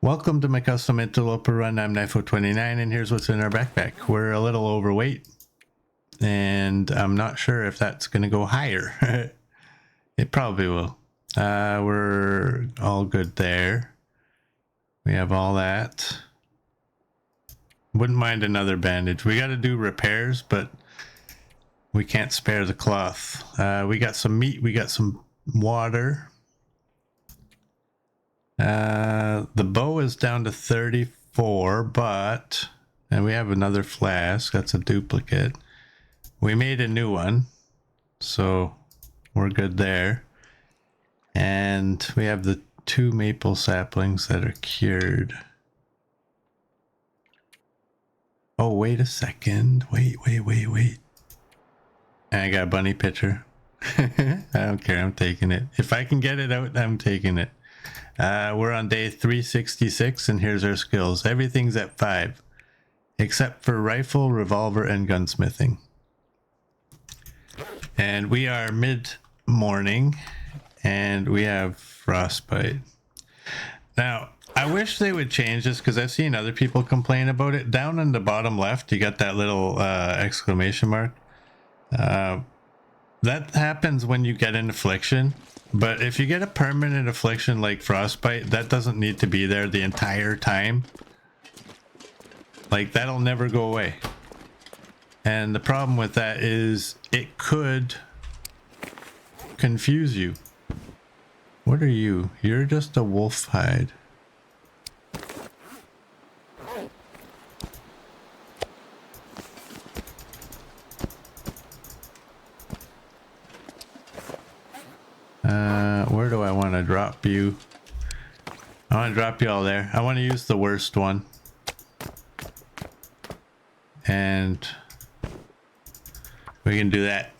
Welcome to my custom Interloper run. I'm E98, and here's what's in our backpack. We're a little overweight, and I'm not sure if that's going to go higher. It probably will. We're all good there. We have all that. Wouldn't mind another bandage. We got to do repairs, but we can't spare the cloth. We got some meat. We got some water. The bow is down to 34, but, and we have another flask. That's a duplicate. We made a new one, so we're good there. And we have the 2 maple saplings that are cured. Oh, wait a second. Wait. I got a bunny picture. I don't care. I'm taking it. If I can get it out, I'm taking it. We're on day 366, and here's our skills. Everything's at 5, except for rifle, revolver, and gunsmithing. And we are mid-morning, and we have frostbite. Now, I wish they would change this, because I've seen other people complain about it. Down in the bottom left, you got that little exclamation mark. That happens when you get an affliction. But if you get a permanent affliction like frostbite, that doesn't need to be there the entire time. Like, that'll never go away. And the problem with that is it could confuse you. What are you? You're just a wolf hide. Where do I want to drop you? I want to drop you all there. I want to use the worst one. And we can do that.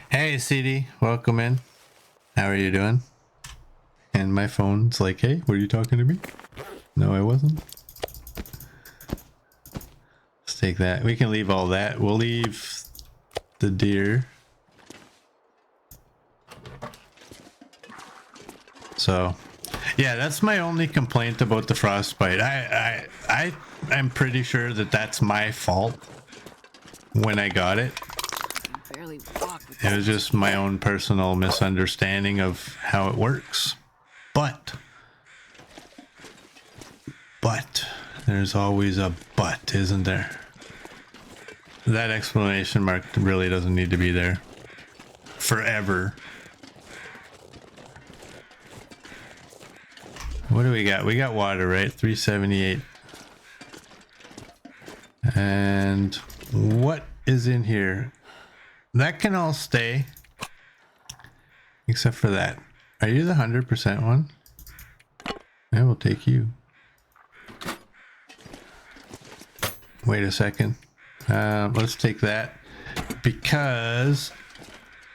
Hey, CD, welcome in. How are you doing? And my phone's like, hey, were you talking to me? No, I wasn't. Let's take that. We can leave all that. We'll leave the deer. So, yeah, that's my only complaint about the frostbite. I'm pretty sure that that's my fault when I got it. It was just my own personal misunderstanding of how it works. But there's always a but, isn't there? That exclamation mark really doesn't need to be there forever. What do we got? We got water, right? 378. And what is in here? That can all stay. Except for that. Are you the 100% one? I will take you. Wait a second. Let's take that. Because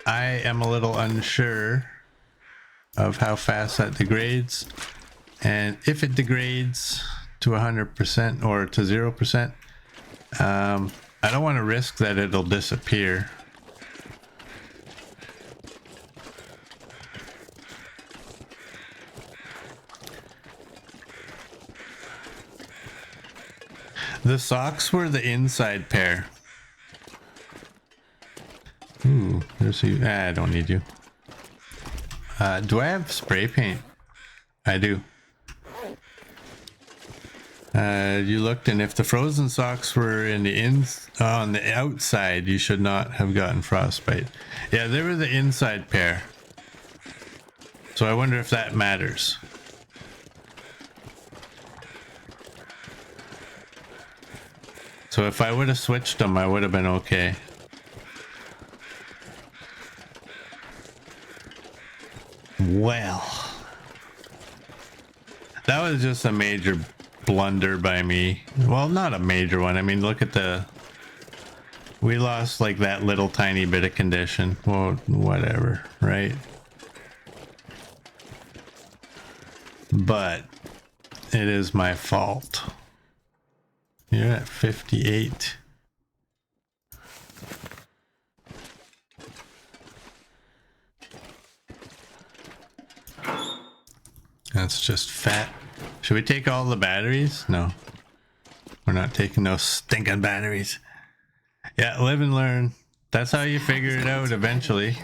I am a little unsure of how fast that degrades. And if it degrades to 100% or to 0%, I don't want to risk that it'll disappear. The socks were the inside pair. Ooh, there's you. I don't need you. Do I have spray paint? I do. You looked, and if the frozen socks were in the on the outside, you should not have gotten frostbite. Yeah, they were the inside pair. So I wonder if that matters. So if I would have switched them, I would have been okay. Well, that was just a major blunder by me. Well, not a major one. I mean, look at we lost like that little tiny bit of condition. Well, whatever, right? But it is my fault. You're at 58. That's just fat Should we take all the batteries? No. We're not taking those stinking batteries. Yeah, live and learn. That's how you figure it out eventually.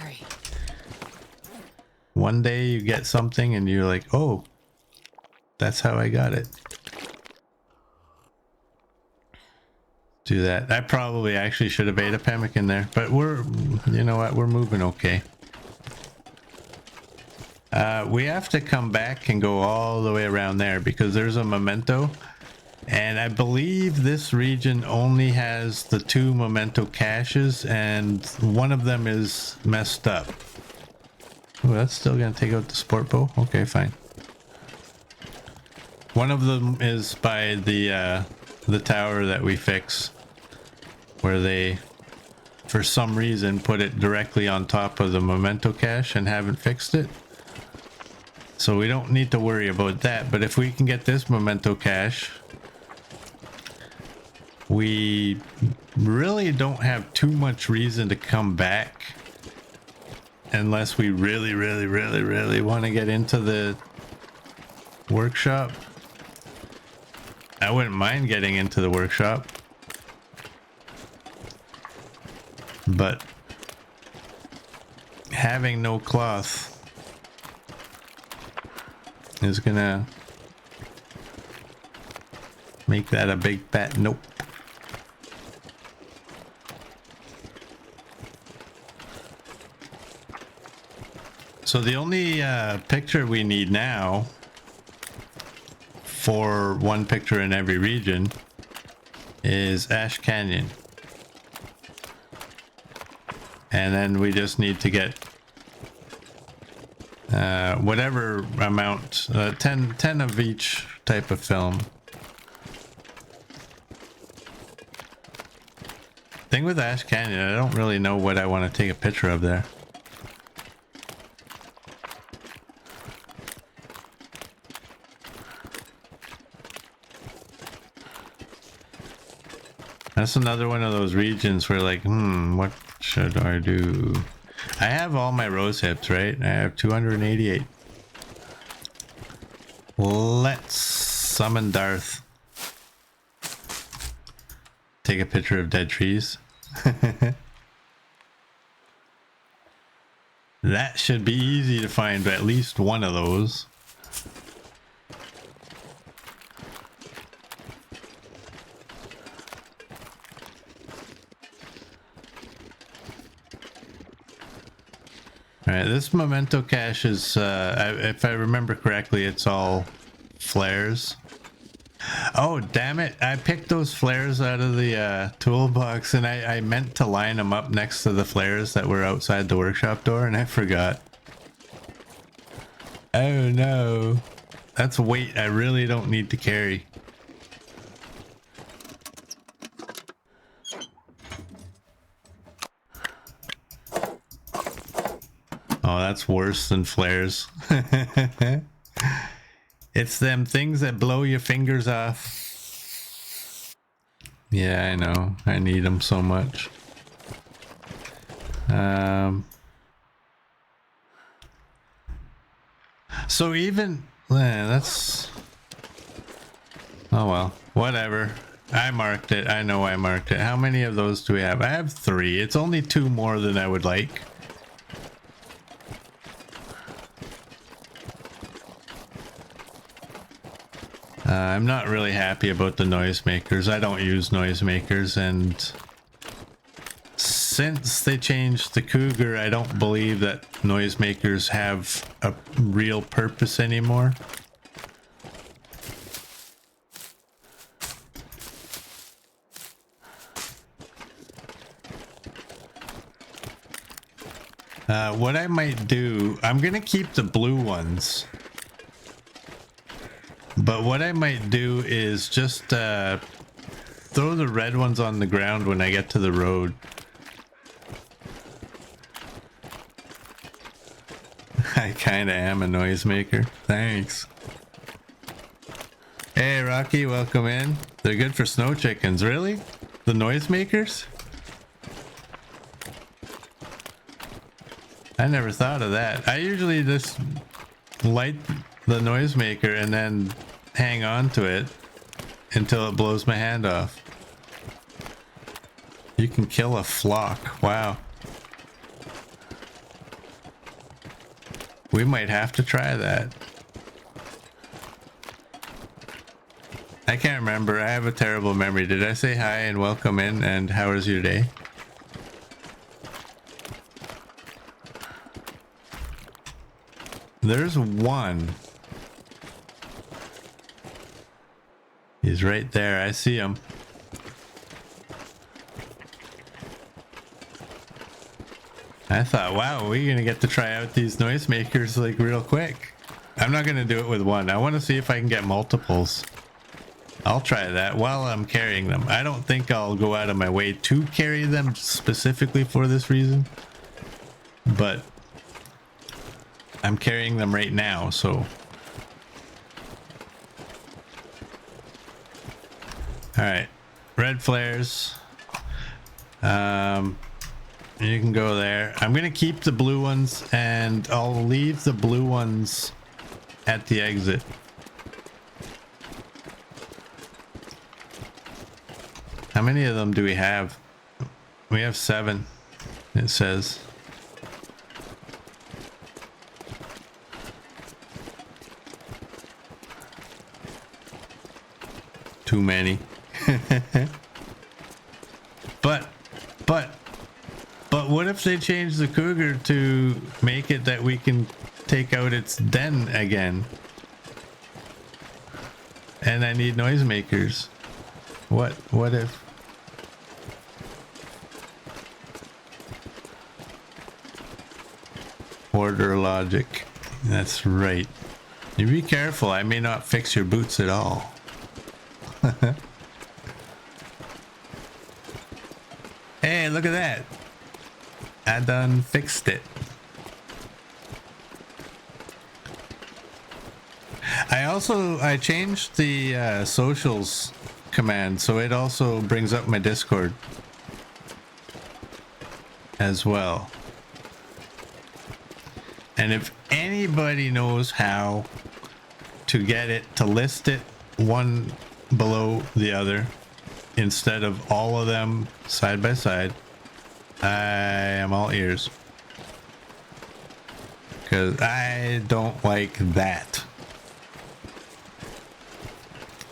One day you get something and you're like, oh, that's how I got it. Do that. I probably actually should have ate a pemmican there, but we're, you know what, we're moving okay. We have to come back and go all the way around there because there's a memento, and I believe this region only has the 2 memento caches and one of them is messed up. Oh, that's still gonna take out the sport bow? Okay, fine. One of them is by the tower that we fix, where they, for some reason, put it directly on top of the memento cache and haven't fixed it. So we don't need to worry about that, but if we can get this memento cache, we really don't have too much reason to come back unless we really want to get into the workshop. I wouldn't mind getting into the workshop, but having no cloth is gonna make that a big fat nope. So the only picture we need now for one picture in every region is Ash Canyon. And then we just need to get whatever amount, 10 of each type of film. Thing with Ash Canyon, I don't really know what I want to take a picture of there. That's another one of those regions where like, what should I do? I have all my rose hips, right? I have 288. Let's summon Darth. Take a picture of dead trees. That should be easy to find at least one of those. Alright, this memento cache is, if I remember correctly, it's all flares. Oh, damn it. I picked those flares out of the toolbox, and I meant to line them up next to the flares that were outside the workshop door, and I forgot. Oh no. That's weight I really don't need to carry. Oh, that's worse than flares. It's them things that blow your fingers off. Yeah, I know. I need them so much. So even... that's... Oh well, whatever. I marked it. I know I marked it. How many of those do we have? I have 3. It's only 2 more than I would like. I'm not really happy about the noisemakers. I don't use noisemakers, and since they changed the Cougar, I don't believe that noisemakers have a real purpose anymore. What I might do, I'm gonna keep the blue ones. But what I might do is just throw the red ones on the ground when I get to the road. I kinda am a noisemaker. Thanks. Hey Rocky, welcome in. They're good for snow chickens. Really? The noisemakers? I never thought of that. I usually just light the noisemaker and then hang on to it until it blows my hand off. You can kill a flock. Wow. We might have to try that. I can't remember. I have a terrible memory. Did I say hi and welcome in and how is your day? There's one. He's right there. I see him. I thought, wow, we're gonna get to try out these noisemakers like real quick. I'm not gonna do it with one. I want to see if I can get multiples. I'll try that while I'm carrying them. I don't think I'll go out of my way to carry them specifically for this reason, but I'm carrying them right now, so. All right, red flares. You can go there. I'm gonna keep the blue ones and I'll leave the blue ones at the exit. How many of them do we have? We have 7, it says. Too many. But what if they change the cougar to make it that we can take out its den again? And I need noisemakers. What if? Order logic. That's right. You be careful. I may not fix your boots at all. Hey, look at that. I done fixed it. I changed the socials command, so it also brings up my Discord as well. And if anybody knows how to get it to list it one below the other instead of all of them side by side, I am all ears, because I don't like that.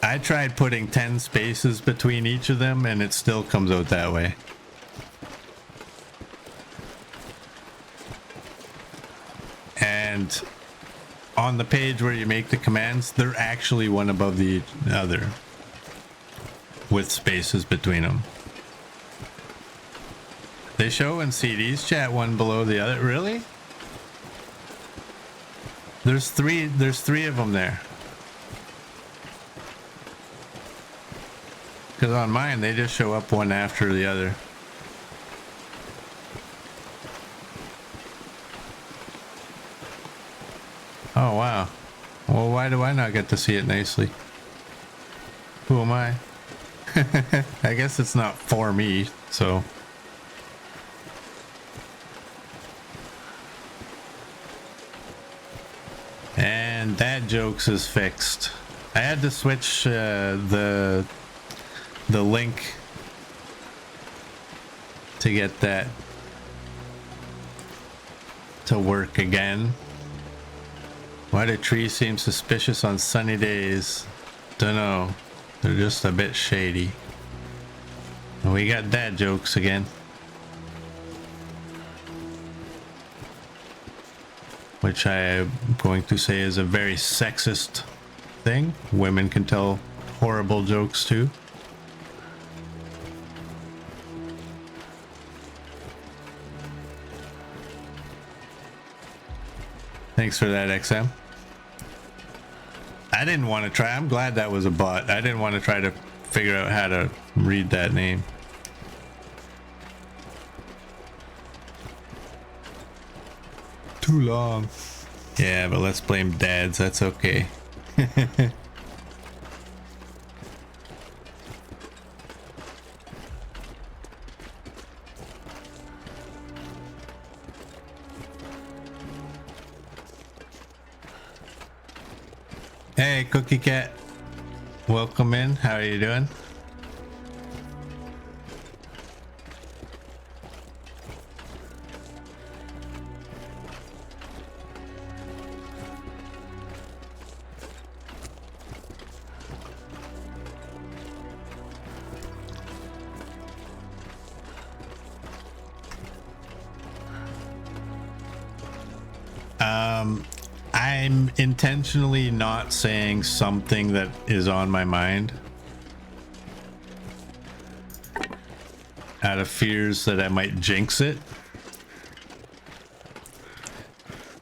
I tried putting 10 spaces between each of them and it still comes out that way. And on the page where you make the commands, they're actually one above the other with spaces between them. They show in CD's chat one below the other. Really? There's three of them there. Because on mine, they just show up one after the other. Oh, wow. Well, why do I not get to see it nicely? Who am I? I guess it's not for me, so. And Dad Jokes is fixed. I had to switch the link to get that to work again. Why do trees seem suspicious on sunny days? Dunno. They're just a bit shady. And we got Dad Jokes again. Which I am going to say is a very sexist thing. Women can tell horrible jokes too. Thanks for that, XM. I didn't want to try. I'm glad that was a bot. I didn't want to try to figure out how to read that name. Too long. Yeah, but let's blame dads. That's okay. Hey, Cookie Cat. welcome in. How are you doing? I'm intentionally not saying something that is on my mind out of fears that I might jinx it.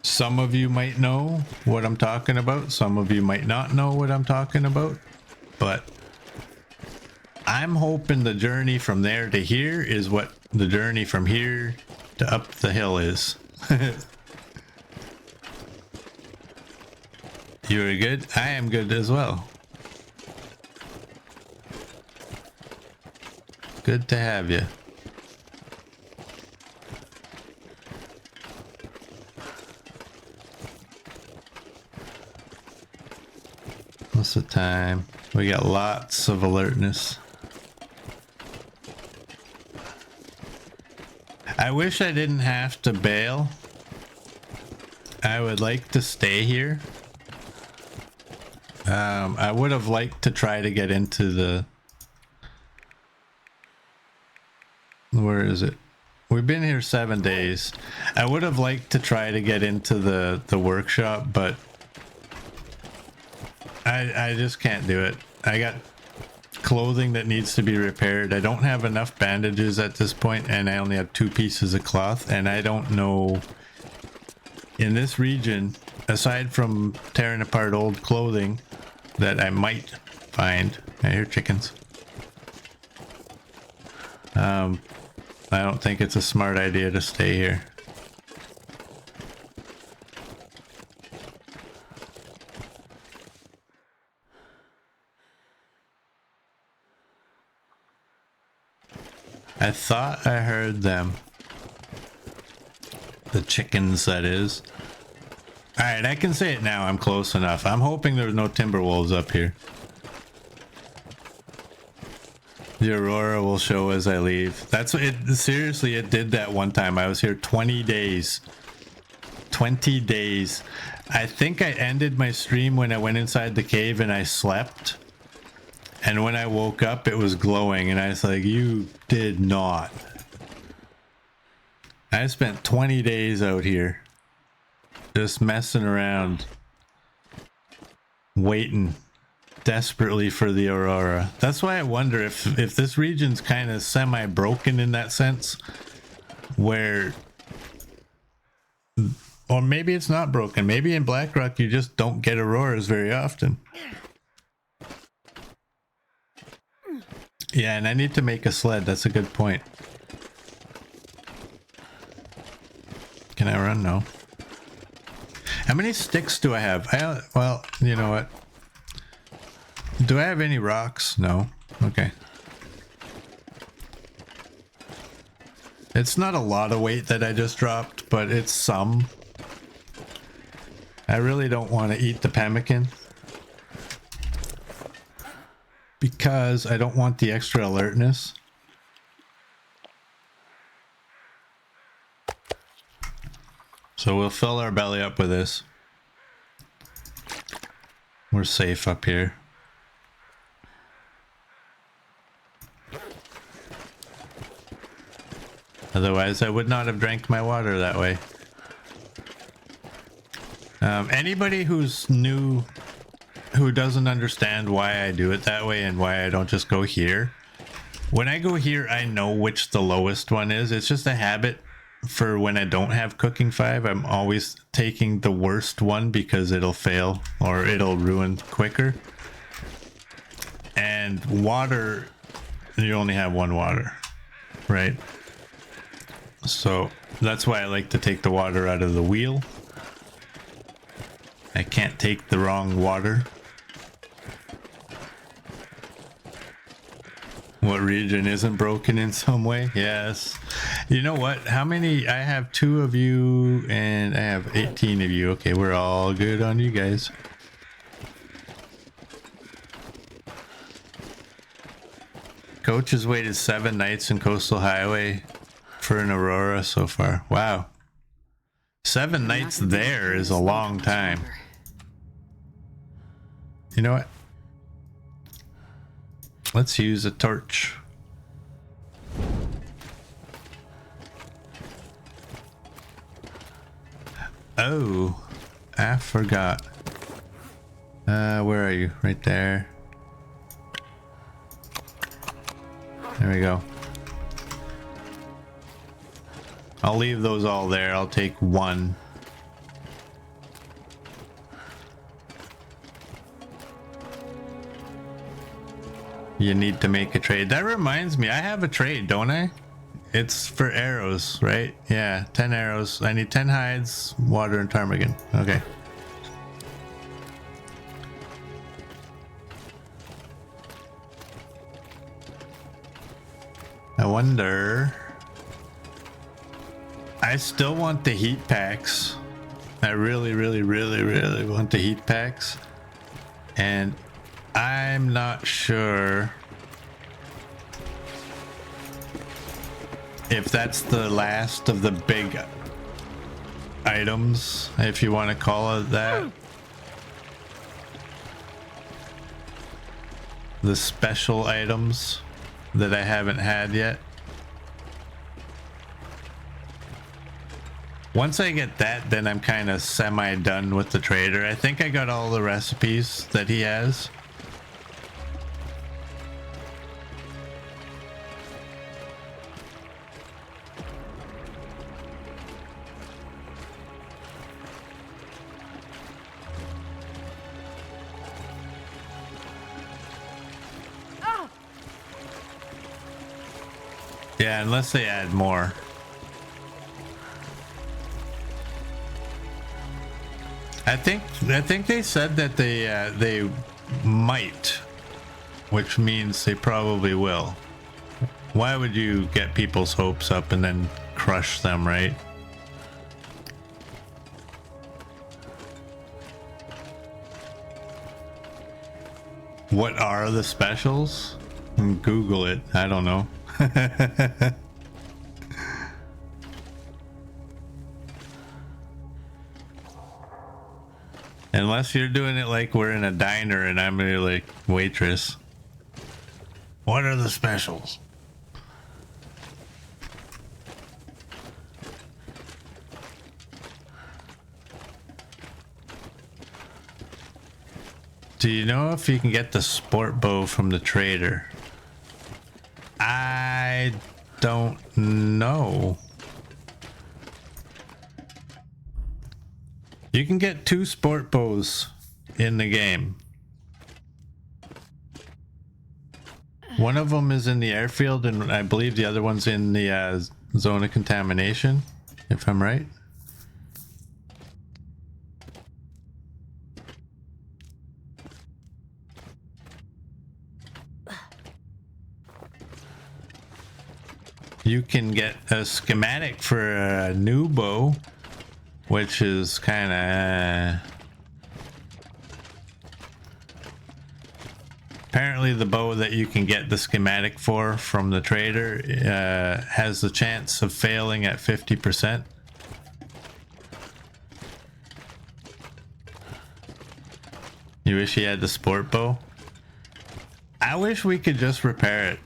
Some of you might know what I'm talking about. Some of you might not know what I'm talking about. But I'm hoping the journey from there to here is what the journey from here to up the hill is. You are good? I am good as well. Good to have you. What's the time? We got lots of alertness. I wish I didn't have to bail. I would like to stay here. I would have liked to try to get into the... Where is it? We've been here 7 days. I would have liked to try to get into the workshop, but I just can't do it. I got clothing that needs to be repaired. I don't have enough bandages at this point, and I only have 2 pieces of cloth, and I don't know... In this region, aside from tearing apart old clothing that I might find... I hear chickens. I don't think it's a smart idea to stay here. I thought I heard them. The chickens, that is. Alright, I can say it now. I'm close enough. I'm hoping there's no timber wolves up here. The aurora will show as I leave. That's what it... Seriously, it did that one time. I was here 20 days. 20 days. I think I ended my stream when I went inside the cave and I slept. And when I woke up, it was glowing. And I was like, you did not. I spent 20 days out here. Just messing around. Waiting. Desperately for the aurora. That's why I wonder if this region's kind of semi-broken in that sense. Where... Or maybe it's not broken. Maybe in Blackrock you just don't get auroras very often. Yeah, and I need to make a sled. That's a good point. Can I run? No. How many sticks do I have? Well, you know what? Do I have any rocks? No. Okay. It's not a lot of weight that I just dropped, but it's some. I really don't want to eat the pemmican. Because I don't want the extra alertness. So we'll fill our belly up with this. We're safe up here. Otherwise, I would not have drank my water that way. Anybody who's new, who doesn't understand why I do it that way and why I don't just go here. When I go here, I know which the lowest one is. It's just a habit for when I don't have cooking 5. I'm always taking the worst one because it'll fail or it'll ruin quicker. And water, you only have 1 water, right? So that's why I like to take the water out of the wheel. I can't take the wrong water. What region isn't broken in some way? Yes. You know what? How many? I have 2 of you and I have 18 of you. Okay, we're all good on you guys. coach has waited 7 nights in Coastal Highway for an Aurora so far. Wow. 7 nights there is a long time. You know what? Let's use a torch. Oh, I forgot. Where are you? Right there. There we go. I'll leave those all there. I'll take one. You need to make a trade. That reminds me, I have a trade, don't I? It's for arrows, right? Yeah, 10 arrows. I need 10 hides, water, and ptarmigan. Okay. I wonder... I still want the heat packs. I really want the heat packs. And I'm not sure if that's the last of the big items, if you want to call it that. The special items that I haven't had yet. Once I get that, then I'm kind of semi-done with the trader. I think I got all the recipes that he has. Yeah, unless they add more. I think they said that they might, which means they probably will. Why would you get people's hopes up and then crush them, right? What are the specials? Google it. I don't know. Unless you're doing it like we're in a diner and I'm really like waitress. What are the specials? Do you know if you can get the sport bow from the trader? I don't know. You can get 2 sport bows in the game. One of them is in the airfield, and I believe the other one's in the zone of contamination, if I'm right. You can get a schematic for a new bow, which is kind of... Apparently the bow that you can get the schematic for from the trader has the chance of failing at 50%. You wish you had the sport bow? I wish we could just repair it.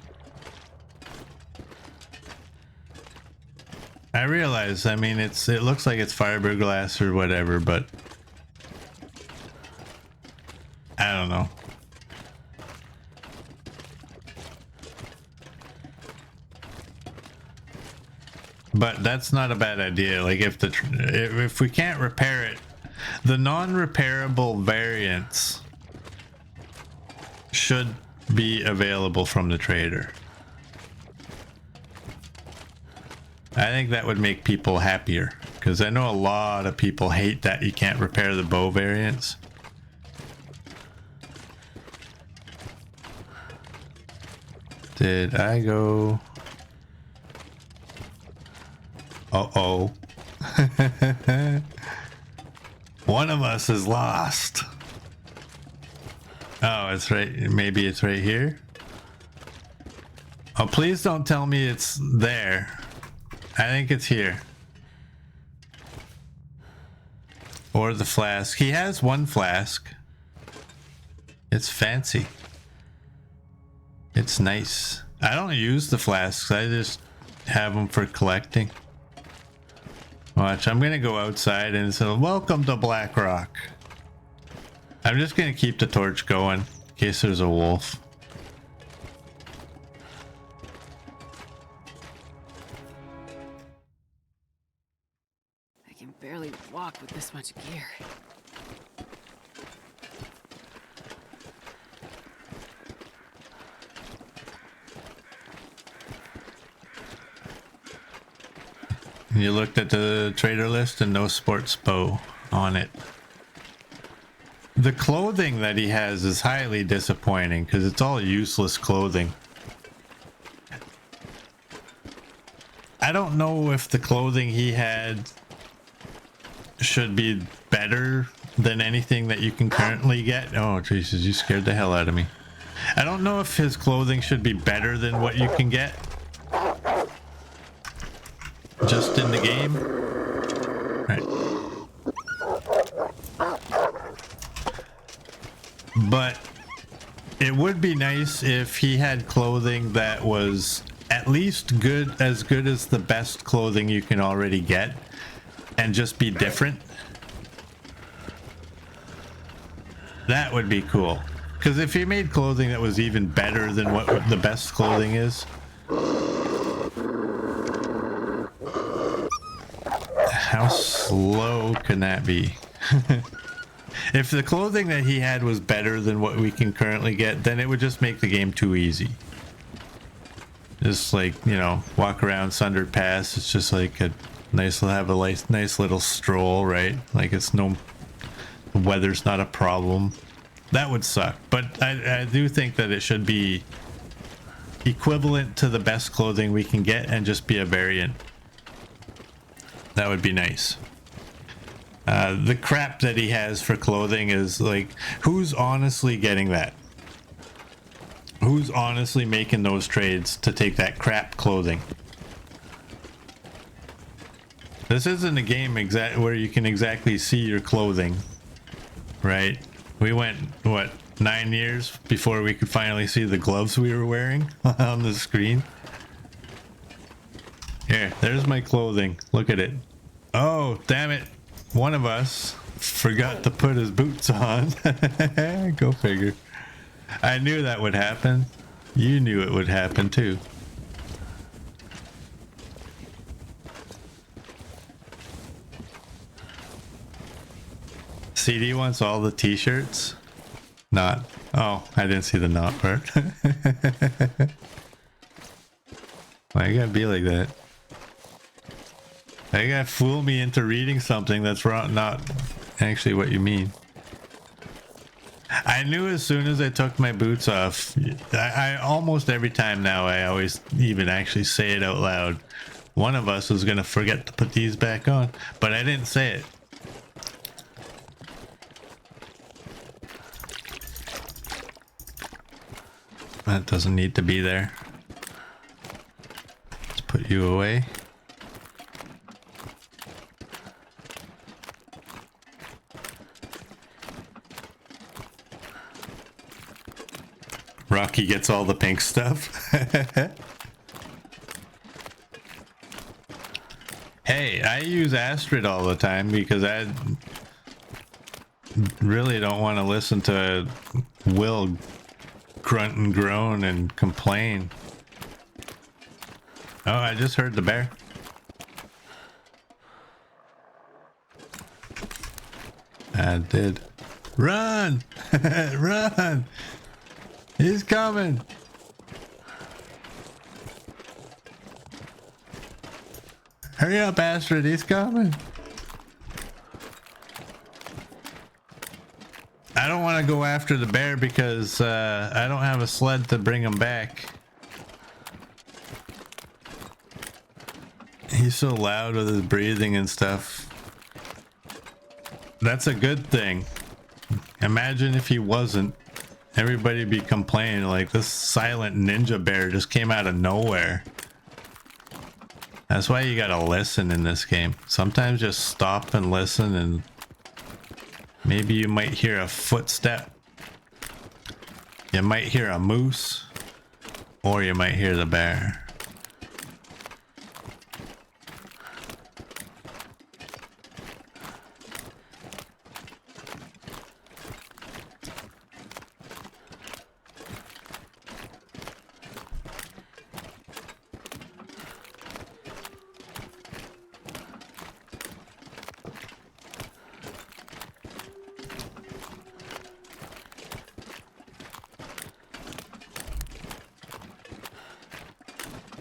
I realize, I mean, it looks like it's fiberglass or whatever, but I don't know. But that's not a bad idea. Like if we can't repair it, the non-repairable variants should be available from the trader. I think that would make people happier, because I know a lot of people hate that you can't repair the bow variants. Did I go? Uh-oh. One of us is lost. Oh, it's right. Maybe it's right here. Oh, please don't tell me it's there. I think it's here. Or the flask. He has one flask. It's fancy. It's nice. I don't use the flasks. I just have them for collecting. Watch, I'm gonna go outside and say, welcome to Black Rock. I'm just gonna keep the torch going in case there's a wolf. I can barely walk with this much gear. You looked at the trader list and no sports bow on it. The clothing that he has is highly disappointing because it's all useless clothing. I don't know if the clothing he had should be better than anything that you can currently get. Oh, Jesus, you scared the hell out of me. I don't know if his clothing should be better than what you can get just in the game. Right. But it would be nice if he had clothing that was at least good as the best clothing you can already get and just be different. That would be cool. Because if he made clothing that was even better than what the best clothing is, how slow can that be? If the clothing that he had was better than what we can currently get, then it would just make the game too easy. Just like, you know, walk around Sundered Pass. It's just like a nice little stroll, right? Like it's the weather's not a problem. That would suck. But I do think that it should be equivalent to the best clothing we can get and just be a variant. That would be nice. The crap that he has for clothing is like, who's honestly getting that? Who's honestly making those trades to take that crap clothing? This isn't a game where you can exactly see your clothing, right? We went, what, 9 years before we could finally see the gloves we were wearing on the screen? Here, there's my clothing. Look at it. Oh, damn it. One of us forgot to put his boots on. Go figure. I knew that would happen. You knew it would happen too. CD wants all the t-shirts. Not. Oh, I didn't see the not part. Why you gotta be like that? You gotta fool me into reading something that's wrong, not actually what you mean. I knew as soon as I took my boots off, I almost every time now, I always even actually say it out loud. One of us was gonna forget to put these back on, but I didn't say it. That doesn't need to be there. Let's put you away. Rocky gets all the pink stuff. Hey, I use Astrid all the time because I really don't want to listen to Will grunt and groan and complain. Oh, I just heard the bear. I did. Run! Run! He's coming! Hurry up, Astrid, he's coming! I don't want to go after the bear because I don't have a sled to bring him back. He's so loud with his breathing and stuff. That's a good thing. Imagine if he wasn't. everybody be complaining like this silent ninja bear just came out of nowhere. That's why you gotta listen in this game. Sometimes just stop and listen, and maybe you might hear a footstep. You might hear a moose, or you might hear the bear.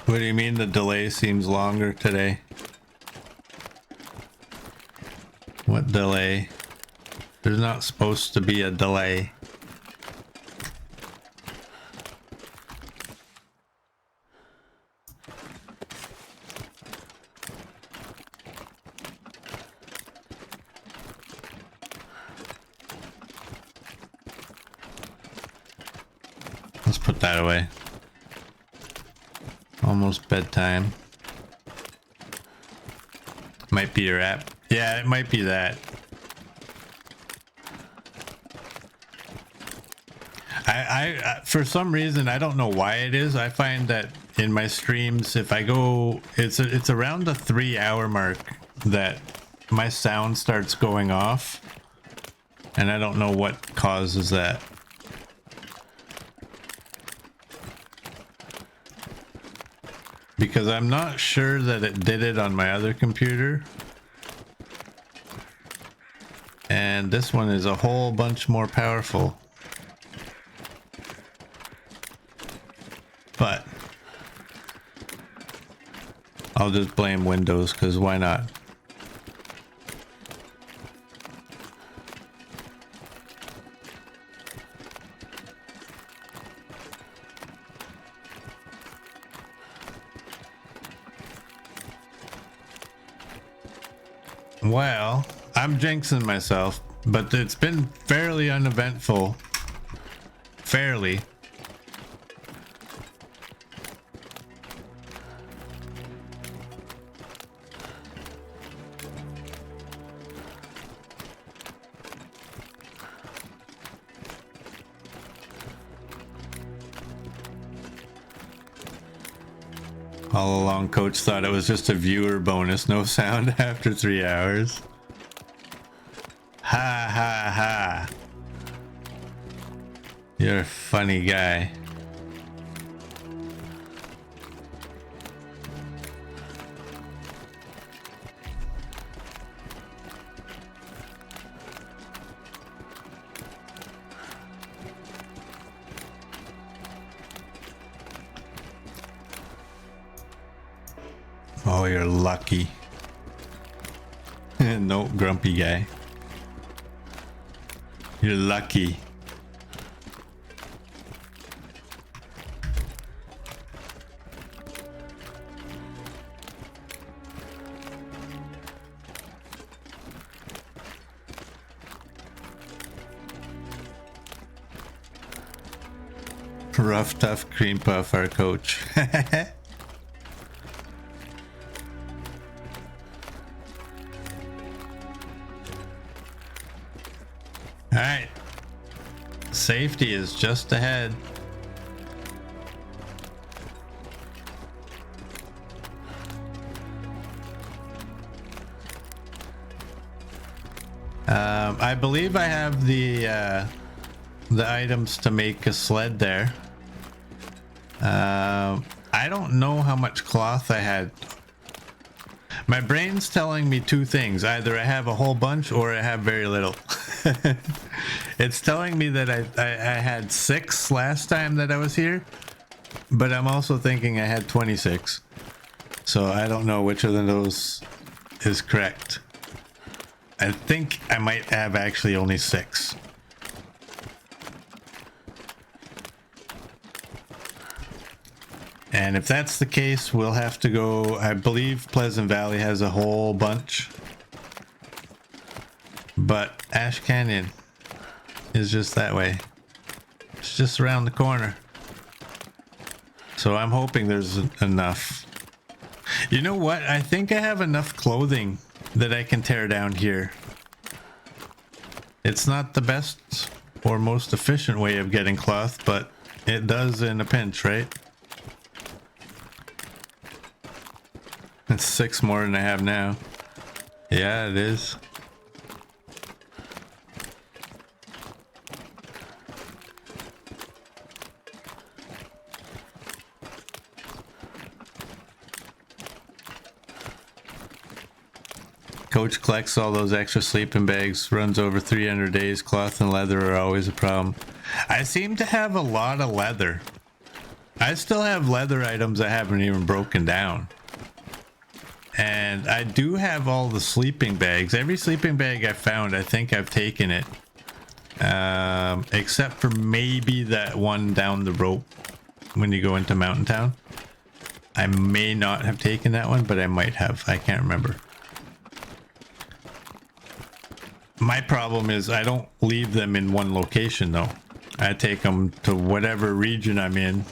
What do you mean the delay seems longer today? What delay? There's not supposed to be a delay. Let's put that away. Almost bedtime. Might be your app. Yeah, it might be that. I for some reason, I don't know why it is. I find that in my streams, if I go, it's around the 3-hour mark that my sound starts going off, and I don't know what causes that. Because I'm not sure that it did it on my other computer. And this one is a whole bunch more powerful. But I'll just blame Windows, because why not? Well, I'm jinxing myself, but it's been fairly uneventful. Fairly. All along, Coach thought it was just a viewer bonus, no sound after 3 hours. Ha ha ha. You're a funny guy. Oh, you're lucky. No, grumpy guy. You're lucky. Rough, tough cream puff, our coach. Alright. Safety is just ahead. I believe I have the items to make a sled there. I don't know how much cloth I had. My brain's telling me two things. Either I have a whole bunch or I have very little. It's telling me that I had 6 last time that I was here, but I'm also thinking I had 26. So I don't know which of those is correct. I think I might have actually only 6. And if that's the case, we'll have to go. I believe Pleasant Valley has a whole bunch, but Ash Canyon is just that way. It's just around the corner. So I'm hoping there's enough. You know what? I think I have enough clothing that I can tear down here. It's not the best or most efficient way of getting cloth, but it does in a pinch, right? It's 6 more than I have now. Yeah, it is. Coach collects all those extra sleeping bags, runs over 300 days. Cloth and leather are always a problem. I seem to have a lot of leather. I still have leather items that haven't even broken down. And I do have all the sleeping bags. Every sleeping bag I found, I think I've taken it. Except for maybe that one down the rope when you go into Mountain Town. I may not have taken that one, but I might have. I can't remember. My problem is I don't leave them in one location though. I take them to whatever region I'm in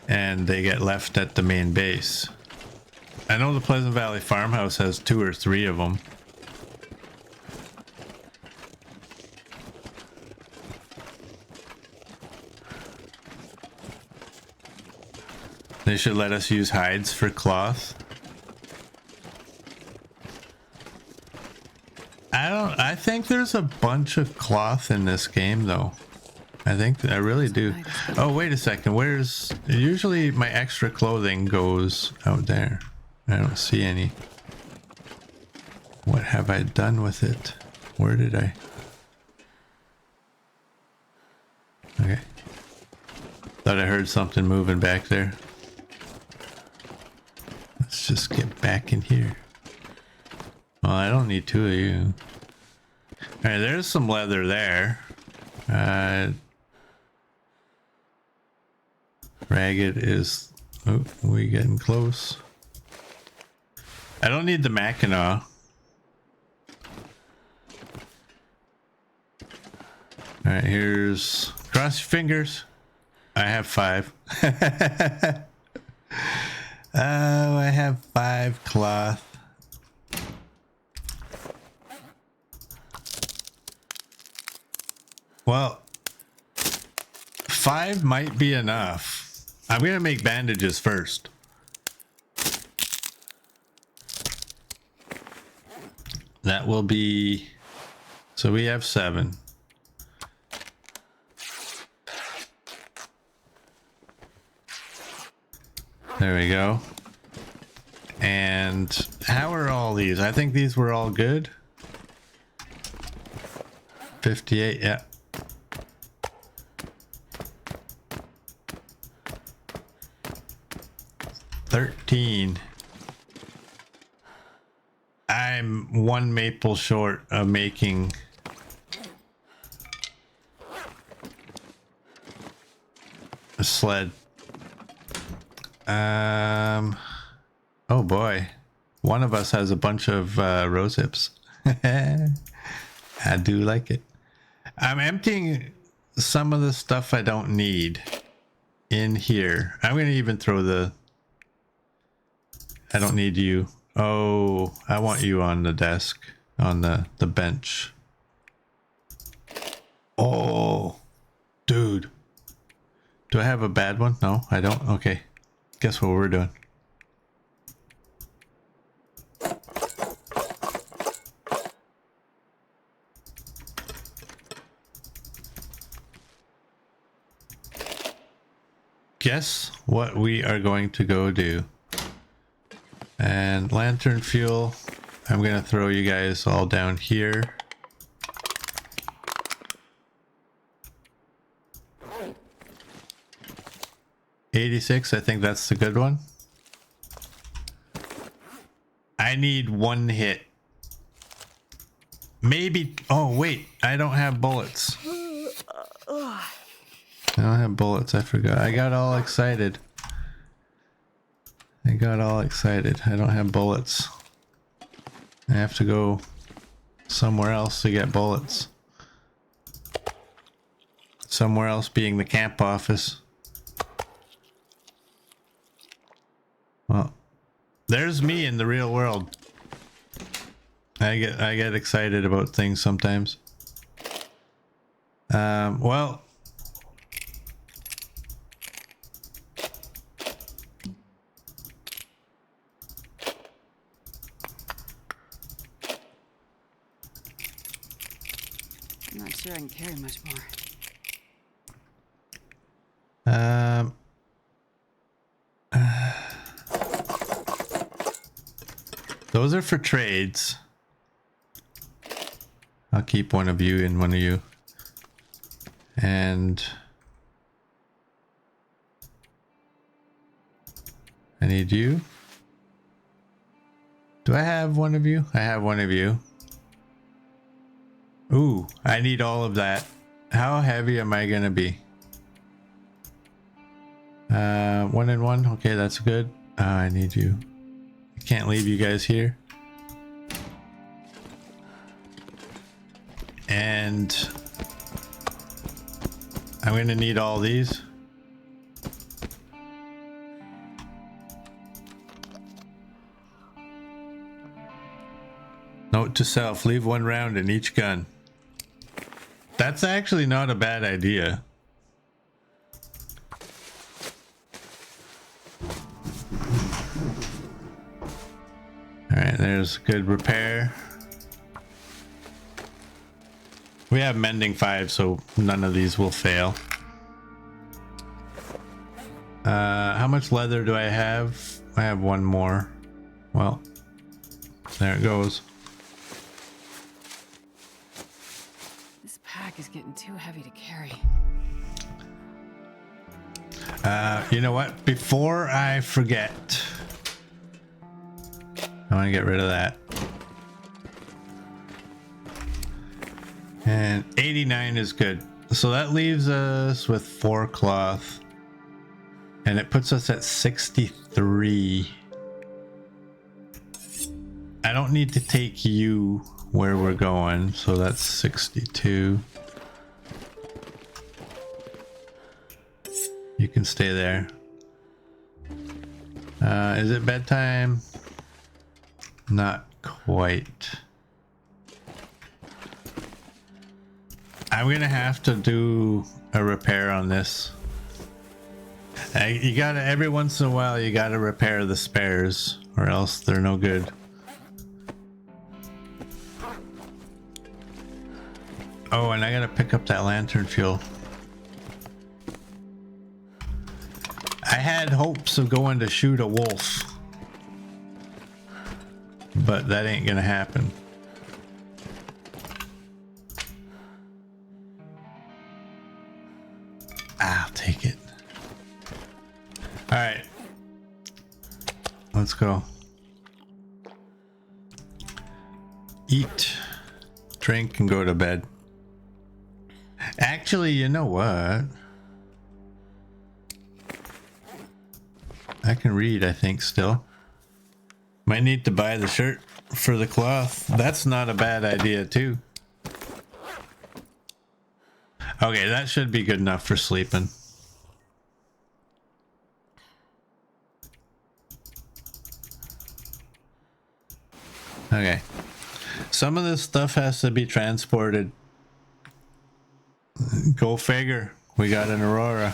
and they get left at the main base. I know the Pleasant Valley farmhouse has 2 or 3 of them. They should let us use hides for cloth. I think there's a bunch of cloth in this game though. I really do. Oh, wait a second. Usually my extra clothing goes out there. I don't see any. What have I done with it? Where did I? Okay. Thought I heard something moving back there. Let's just get back in here. Well, I don't need 2 of you. Alright, there's some leather there. Ragged is... Oh, we getting close. I don't need the Mackinac. Alright, here's... Cross your fingers. I have 5. Oh, I have 5 cloth. Well, 5 might be enough. I'm gonna make bandages first. That will be... So we have 7. There we go. And how are all these? I think these were all good. 58, yeah. I'm 1 maple short of making a sled. Oh boy, one of us has a bunch of rose hips. I do like it. I'm emptying some of the stuff I don't need in here. I'm gonna even throw the... I don't need you. Oh, I want you on the desk, on the bench. Oh, dude. Do I have a bad one? No, I don't. Okay. Guess what we're doing. Guess what we are going to go do. And lantern fuel, I'm gonna throw you guys all down here. $86, I think that's the good one. I need 1 hit. Maybe, oh wait, I don't have bullets. I don't have bullets, I forgot. I got all excited. I don't have bullets. I have to go somewhere else to get bullets. Somewhere else being the camp office. Well, there's me in the real world. I get excited about things sometimes. Well, I'm not sure I can carry much more. Those are for trades. I'll keep one of you and one of you. And I need you. Do I have one of you? I have one of you. Ooh, I need all of that. How heavy am I gonna be? 1 and 1. Okay, that's good. I need you. I can't leave you guys here. And I'm gonna need all these. Note to self, leave 1 round in each gun. That's actually not a bad idea. Alright, there's good repair. We have mending 5, so none of these will fail. How much leather do I have? I have 1 more. Well, there it goes. This pack is getting too heavy to carry. You know what? Before I forget, I want to get rid of that. And 89 is good. So that leaves us with 4 cloth. And it puts us at 63. I don't need to take you where we're going. So that's 62. You can stay there. Is it bedtime? Not quite. I'm gonna have to do a repair on this. You gotta, every once in a while, you gotta repair the spares, or else they're no good. Oh, and I gotta pick up that lantern fuel. I had hopes of going to shoot a wolf, but that ain't gonna happen. I'll take it. All right, let's go. Eat, drink, and go to bed. Actually, you know what? I can read, I think, still. Might need to buy the shirt for the cloth. That's not a bad idea, too. Okay, that should be good enough for sleeping. Okay. Some of this stuff has to be transported. Go figure. We got an Aurora.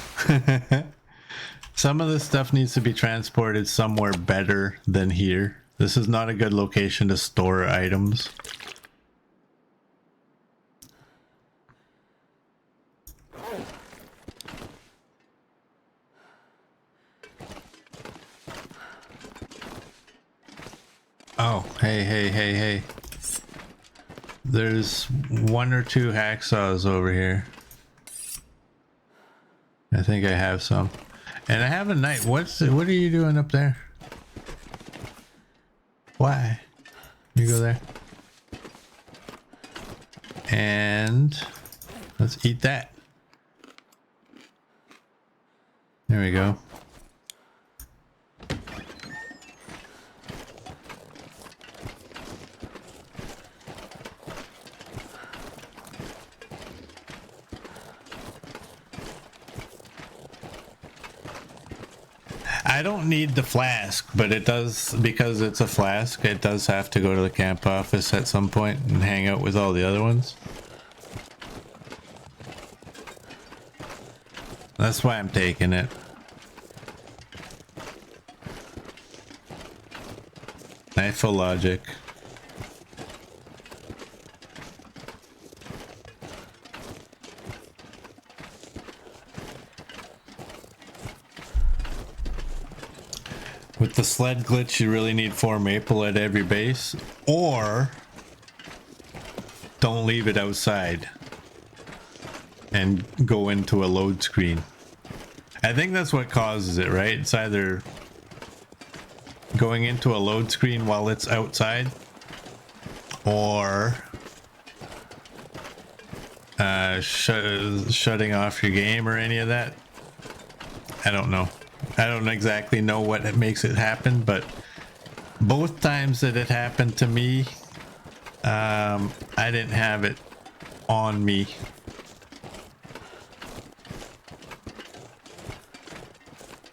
Some of this stuff needs to be transported somewhere better than here. This is not a good location to store items. Oh, hey. There's 1 or 2 hacksaws over here. I think I have some. And I have a knife. What are you doing up there? Why? You go there. And let's eat that. There we go. I don't need the flask, but it does, because it's a flask, it does have to go to the camp office at some point and hang out with all the other ones. That's why I'm taking it. Knifeful logic. With the sled glitch, you really need 4 maple at every base, or don't leave it outside and go into a load screen. I think that's what causes it, right? It's either going into a load screen while it's outside, or shutting off your game or any of that. I don't know. I don't exactly know what makes it happen, but both times that it happened to me, I didn't have it on me.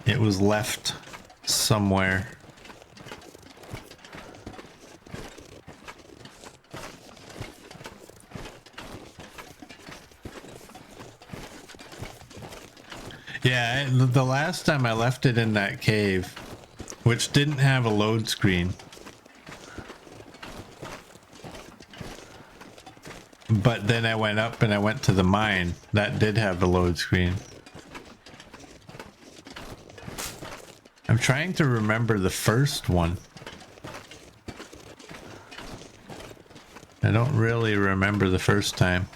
It was left somewhere. Yeah, the last time I left it in that cave, which didn't have a load screen. But then I went up and I went to the mine. That did have a load screen. I'm trying to remember the first one. I don't really remember the first time.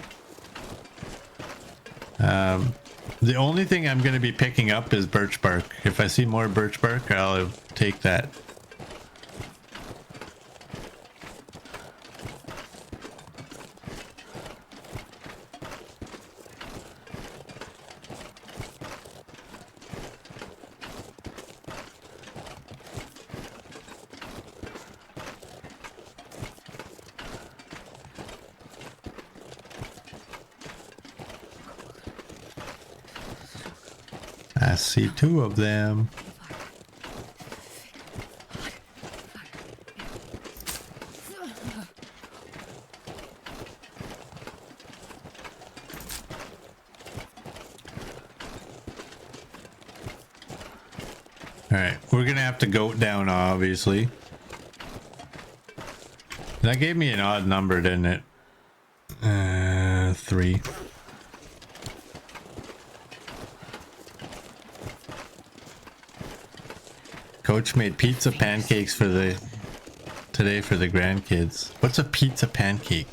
The only thing I'm going to be picking up is birch bark. If I see more birch bark, I'll take that. I see 2 of them. Alright, we're gonna have to goat down, obviously. That gave me an odd number, didn't it? 3. Coach made pizza pancakes for today for the grandkids. What's a pizza pancake?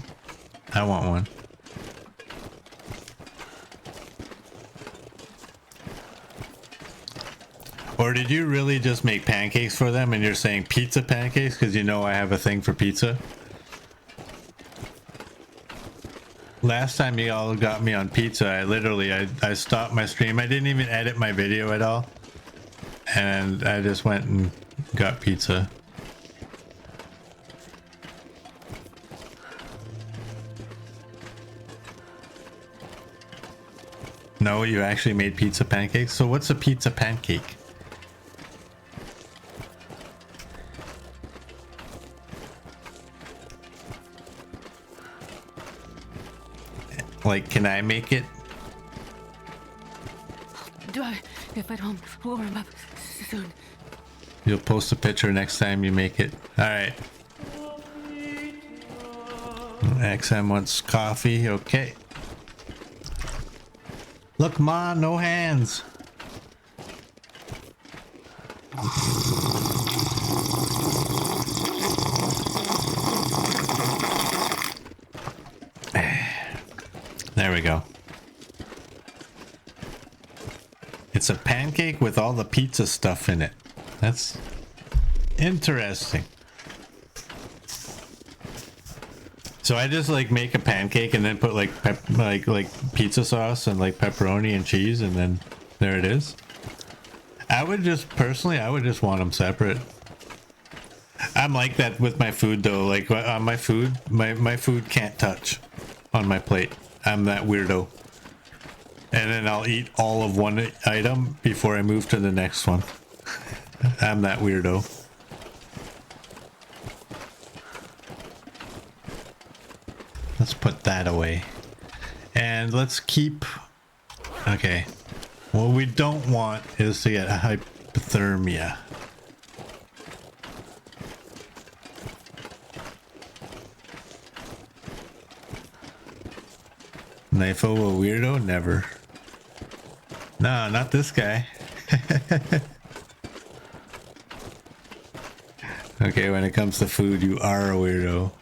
I want one. Or did you really just make pancakes for them and you're saying pizza pancakes because you know I have a thing for pizza? Last time you all got me on pizza, I stopped my stream. I didn't even edit my video at all. And I just went and got pizza. No, you actually made pizza pancakes? So what's a pizza pancake? Like, can I make it? Do I get back home? Warm up soon. You'll post a picture next time you make it. Alright. XM wants coffee. Okay. Look, Ma, no hands. There we go. It's a pancake with all the pizza stuff in it. That's interesting. So I just like make a pancake and then put like like pizza sauce and like pepperoni and cheese, and then there it is. I would just want them separate. I'm like that with my food though. Like on my food, my food can't touch on my plate. I'm that weirdo. And then I'll eat all of one item before I move to the next one. I'm that weirdo. Let's put that away. And let's keep... Okay. What we don't want is to get hypothermia. Knifo a weirdo? Never. No, not this guy. Okay, when it comes to food, you are a weirdo.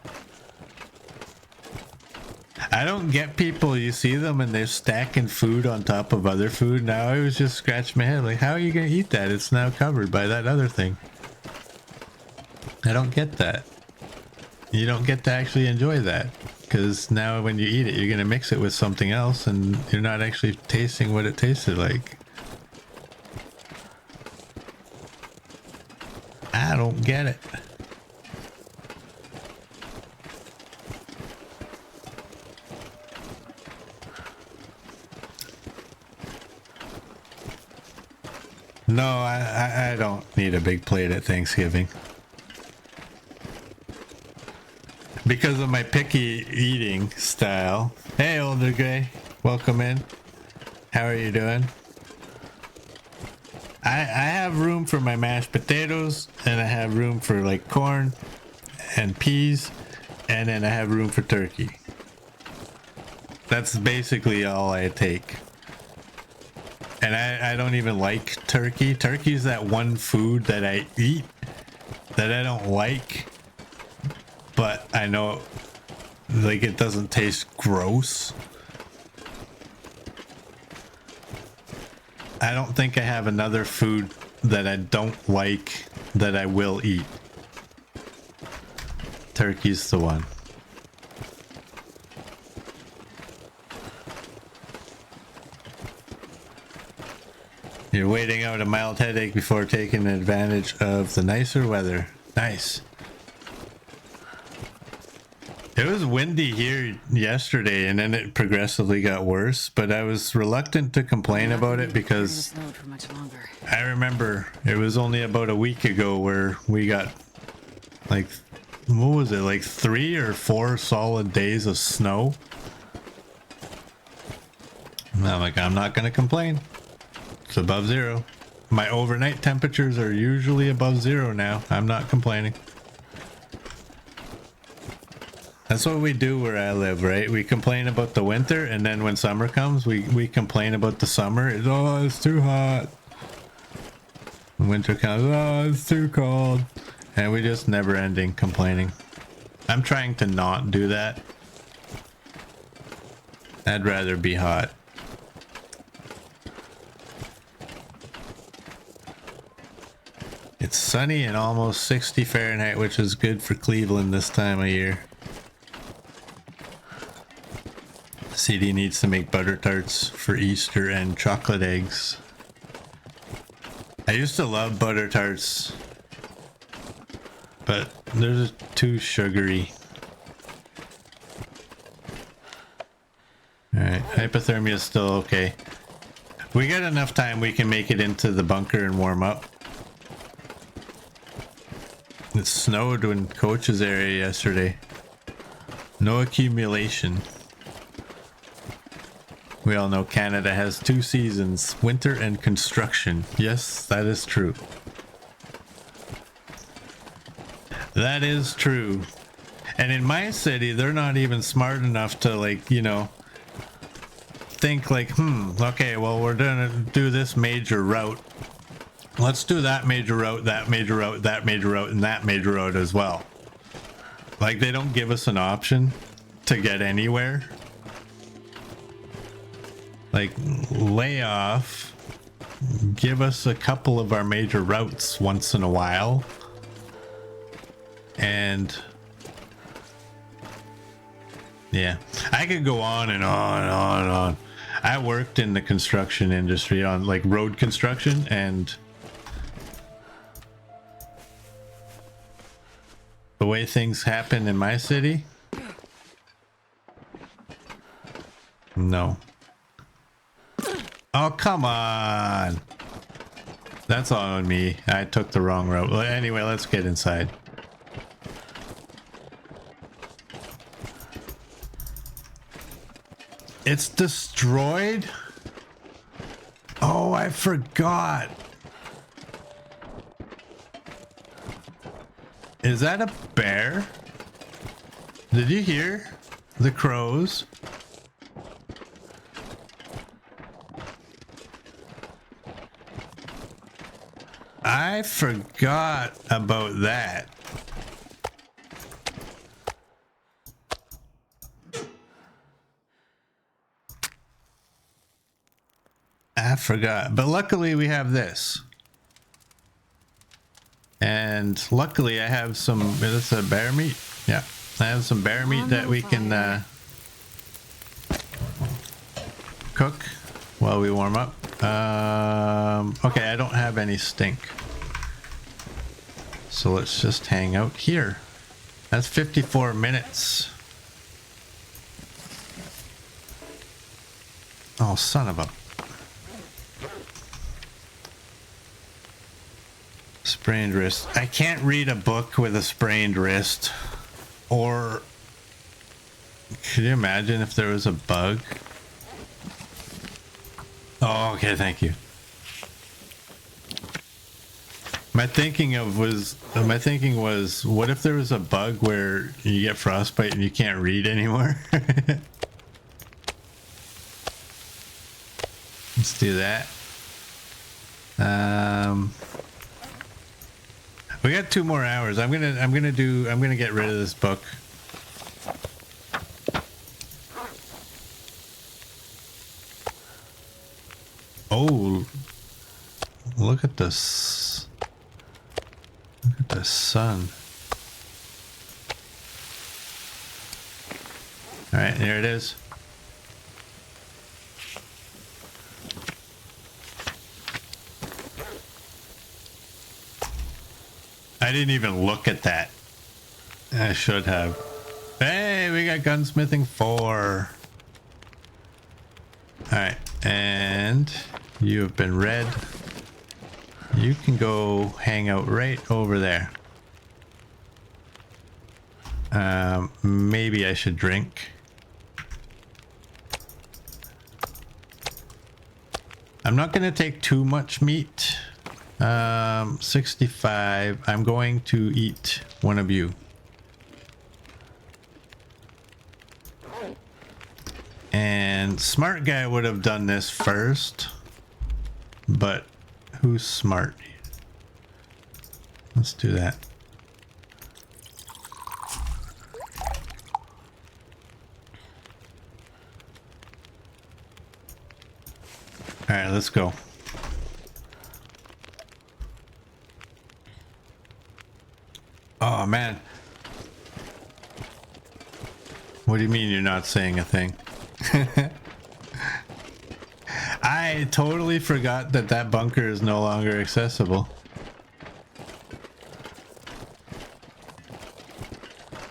I don't get people, you see them and they're stacking food on top of other food. Now I was just scratching my head like, how are you going to eat that? It's now covered by that other thing. I don't get that. You don't get to actually enjoy that. Because now when you eat it, you're going to mix it with something else and you're not actually tasting what it tasted like. I don't get it. No, I don't need a big plate at Thanksgiving. Because of my picky eating style. Hey, older guy. Welcome in. How are you doing? I have room for my mashed potatoes, and I have room for like corn and peas, and then I have room for turkey. That's basically all I take. And I don't even like turkey. Turkey is that one food that I eat that I don't like, but I know like it doesn't taste gross. I don't think I have another food that I don't like that I will eat. Turkey's the one. You're waiting out a mild headache before taking advantage of the nicer weather. Nice. It was windy here yesterday and then it progressively got worse, but I was reluctant to complain about it because I remember it was only about a week ago where we got like, what was it, like 3 or 4 solid days of snow. And I'm like, I'm not gonna complain. It's above zero. My overnight temperatures are usually above zero now. I'm not complaining. That's what we do where I live, right? We complain about the winter, and then when summer comes, we complain about the summer. It's, oh, it's too hot. When winter comes, oh, it's too cold. And we just never ending complaining. I'm trying to not do that. I'd rather be hot. It's sunny and almost 60 Fahrenheit, which is good for Cleveland this time of year. CD needs to make butter tarts for Easter and chocolate eggs. I used to love butter tarts, but they're too sugary. Alright, hypothermia is still okay. We got enough time we can make it into the bunker and warm up. It snowed in Coach's area yesterday. No accumulation. We all know Canada has 2 seasons, winter and construction. Yes, that is true. That is true. And in my city, they're not even smart enough to, like, you know, think like, okay, well, we're gonna do this major route. Let's do that major route, that major route, that major route, and that major route as well. Like, they don't give us an option to get anywhere. Like, lay off, give us a couple of our major routes once in a while, and yeah, I could go on and on and on and on. I worked in the construction industry on like road construction, and the way things happen in my city, no. Oh, come on. That's all on me. I took the wrong route. Well, anyway, let's get inside. It's destroyed? Oh, I forgot. Is that a bear? Did you hear the crows? I forgot about that. I forgot. But luckily we have this. And luckily I have some, is this a bear meat? Yeah. I have some bear meat that we can cook while we warm up. Okay, I don't have any stink. So let's just hang out here. That's 54 minutes. Oh, son of a... Sprained wrist. I can't read a book with a sprained wrist. Or... Could you imagine if there was a bug? Oh, okay, thank you. My thinking was, what if there was a bug where you get frostbite and you can't read anymore? Let's do that. We got 2 more hours. I'm gonna get rid of this book. Oh, look at this. Look at the sun. All right, there it is. I didn't even look at that. I should have. Hey, we got gunsmithing 4. All right, and you have been read. You can go hang out right over there. Maybe I should drink. I'm not going to take too much meat. 65. I'm going to eat one of you. And smart guy would have done this first. But who's smart? Let's do that. All right, let's go. Oh, man. What do you mean you're not saying a thing? I totally forgot that that bunker is no longer accessible.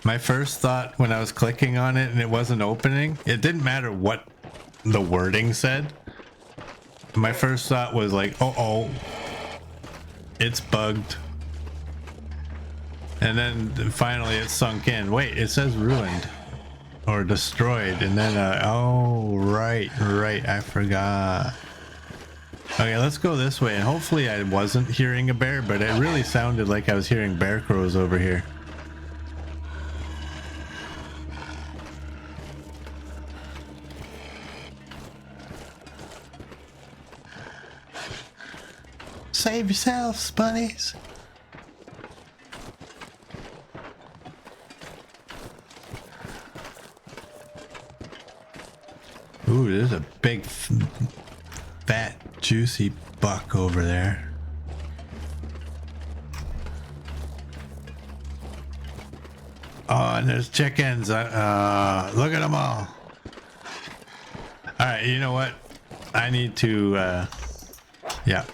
My first thought when I was clicking on it and it wasn't opening, it didn't matter what the wording said. My first thought was like, uh-oh, it's bugged. And then finally it sunk in. Wait, it says ruined or destroyed. And then, oh, right, I forgot. Okay, let's go this way. And hopefully I wasn't hearing a bear, but it really sounded like I was hearing bear crows over here. Save yourselves, bunnies. Ooh, there's a big, fat, juicy buck over there. Oh, and there's chickens. Look at them all. All right, you know what? I need to, yeah.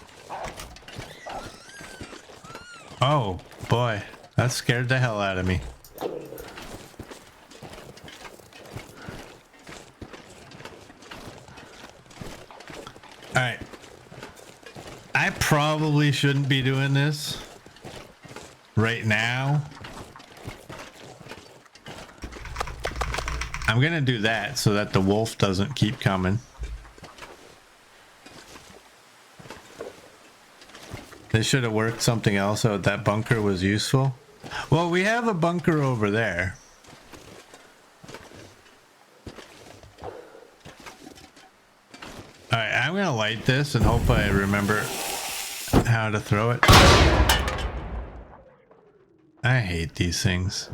Oh, boy. That scared the hell out of me. All right. I probably shouldn't be doing this right now. I'm gonna do that so that the wolf doesn't keep coming. They should have worked something else out. That bunker was useful. Well, we have a bunker over there. Alright, I'm gonna light this and hope I remember how to throw it. I hate these things.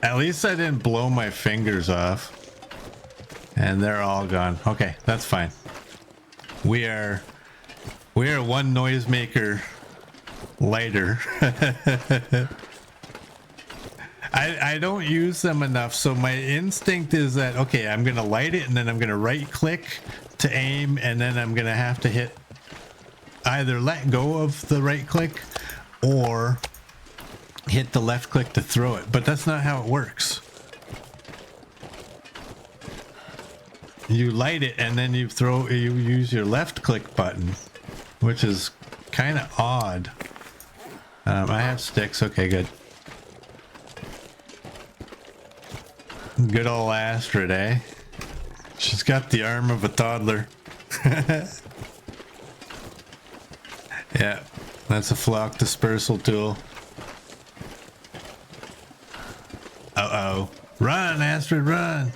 At least I didn't blow my fingers off. And they're all gone. Okay, that's fine. We are one noisemaker lighter. I don't use them enough, so my instinct is that, okay, I'm gonna light it and then I'm gonna right click to aim, and then I'm gonna have to hit either let go of the right click or hit the left click to throw it, but that's not how it works. You light it and then you use your left click button, which is kind of odd. I have sticks. Okay, good. Good old Astrid, eh? She's got the arm of a toddler. Yeah, that's a flock dispersal tool. Uh-oh. Run, Astrid, run!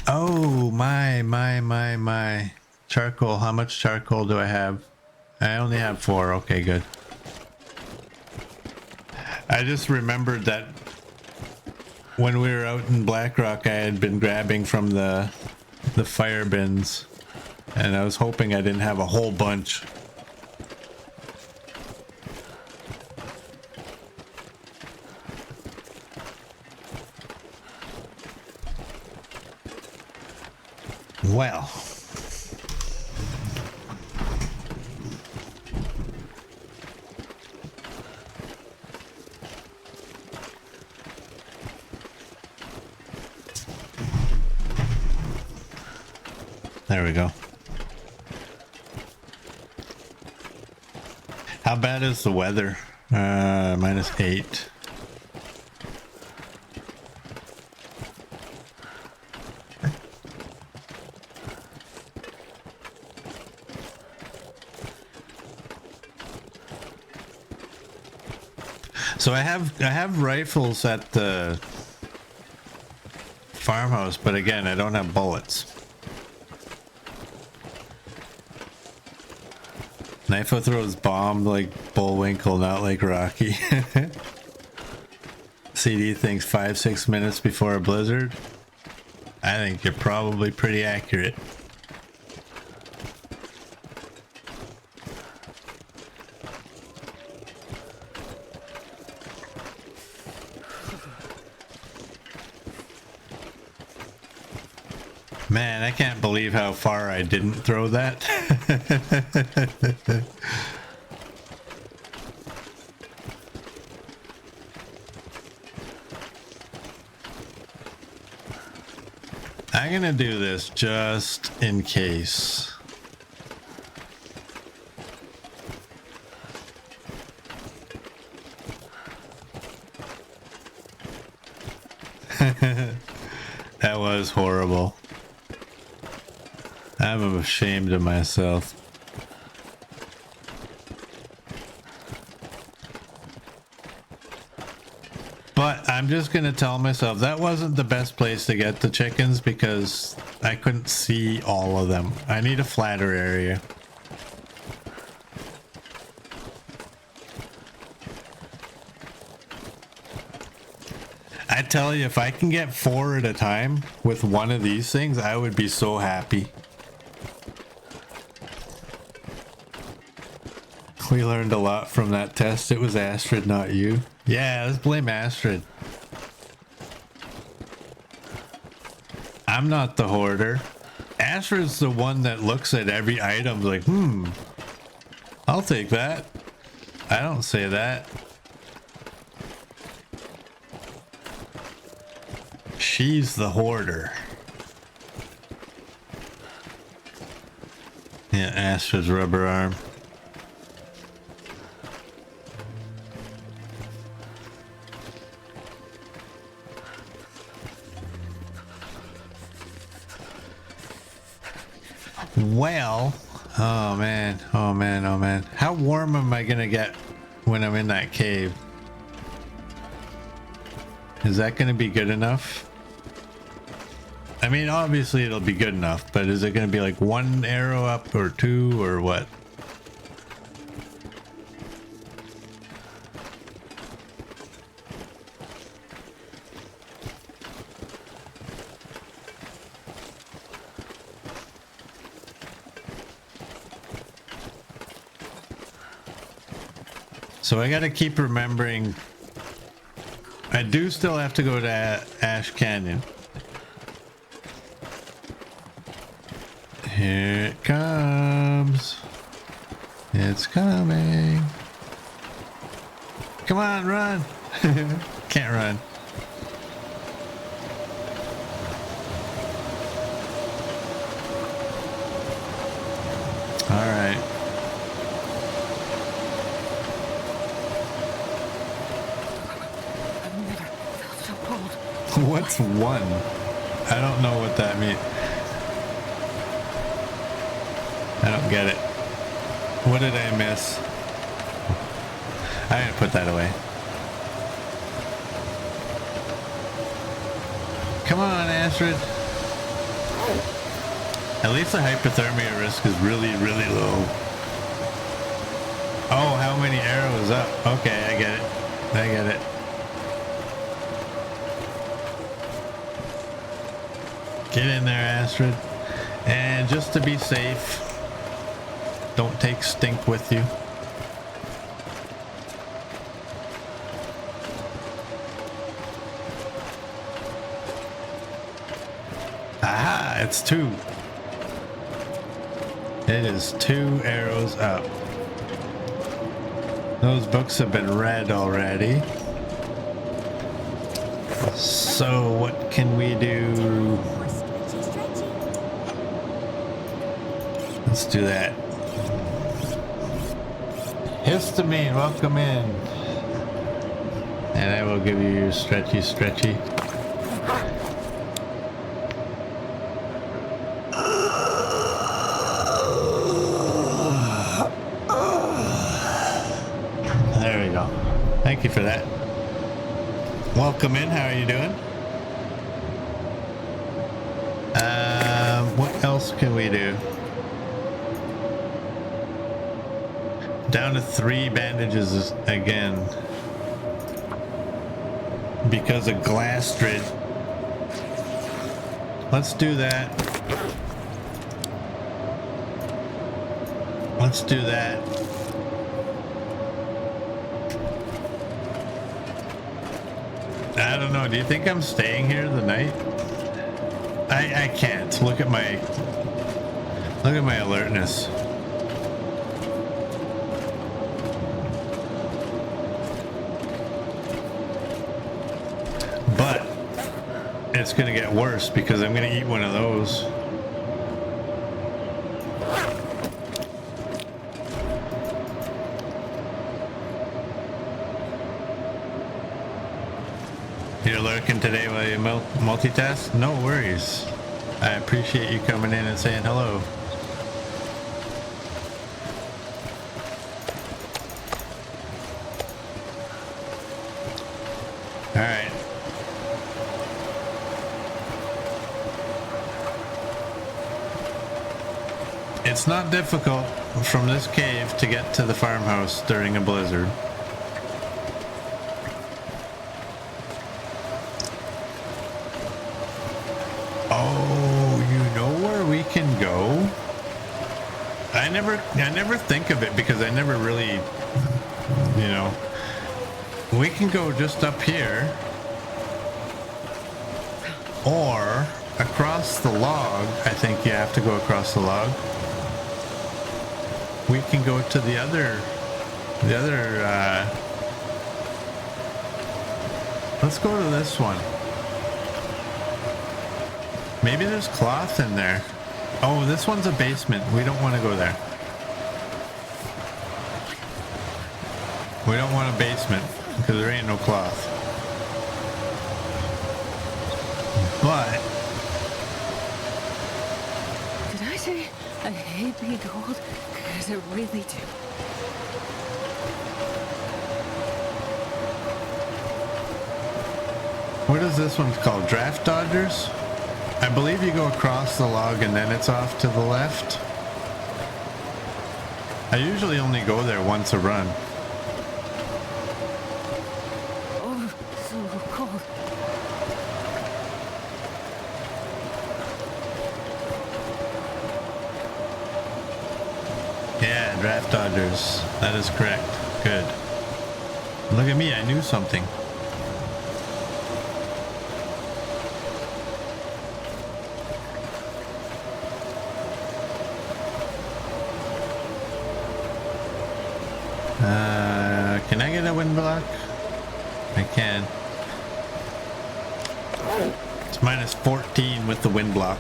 Oh, my. Charcoal. How much charcoal do I have? I only have 4. Okay, good. I just remembered that when we were out in Blackrock, I had been grabbing from the fire bins, and I was hoping I didn't have a whole bunch. Well, there we go. How bad is the weather? -8. So I have rifles at the farmhouse, but again, I don't have bullets. Knifo throws bomb like Bullwinkle, not like Rocky. CD thinks 5-6 minutes before a blizzard. I think you're probably pretty accurate. Man, I can't believe how far I didn't throw that. I'm gonna do this just in case. That was horrible. I'm ashamed of myself. But I'm just gonna tell myself that wasn't the best place to get the chickens because I couldn't see all of them. I need a flatter area. I tell you, if I can get 4 at a time with one of these things, I would be so happy. We learned a lot from that test. It was Astrid, not you. Yeah, let's blame Astrid. I'm not the hoarder. Astrid's the one that looks at every item like, I'll take that. I don't say that. She's the hoarder. Yeah, Astra's rubber arm. Well, oh man, oh man, oh man. How warm am I gonna get when I'm in that cave? Is that gonna be good enough? I mean, obviously it'll be good enough, but is it gonna be like one arrow up or two or what? So I gotta keep remembering, I do still have to go to Ash Canyon. Here it comes. It's coming. Come on, run. Can't run. All right. What's one? I don't know what that means. I don't get it. What did I miss? I'm gonna put that away. Come on, Astrid. At least the hypothermia risk is really, really low. Oh, how many arrows up? Okay, I get it. I get it. Get in there, Astrid. And just to be safe, don't take stink with you. Aha, it's 2. It is 2 arrows up. Those books have been read already. So what can we do? Let's do that. Histamine, welcome in. And I will give you your stretchy. There we go. Thank you for that. Welcome in, how are you doing? What else can we do? Down to 3 bandages again. Because of Glastrid. Let's do that. Let's do that. I don't know. Do you think I'm staying here the night? I can't. Look at my alertness. But it's gonna get worse because I'm gonna eat one of those. You're lurking today while you multitask? No worries. I appreciate you coming in and saying hello. All right. It's not difficult from this cave to get to the farmhouse during a blizzard. Can go. I never think of it because I never really, you know, we can go just up here or across the log. I think you have to go across the log. We can go to the other let's go to this one. Maybe there's cloth in there. Oh, this one's a basement. We don't want to go there. We don't want a basement because there ain't no cloth. But Did I say I hate being cold? Because I really do. what is this one called? Draft dodgers? I believe you go across the log and then it's off to the left. I usually only go there once a run. Oh, so cold. Yeah, draft dodgers. That is correct. Good. Look at me, I knew something. Can I get a wind block? I can. It's minus 14 with the wind block.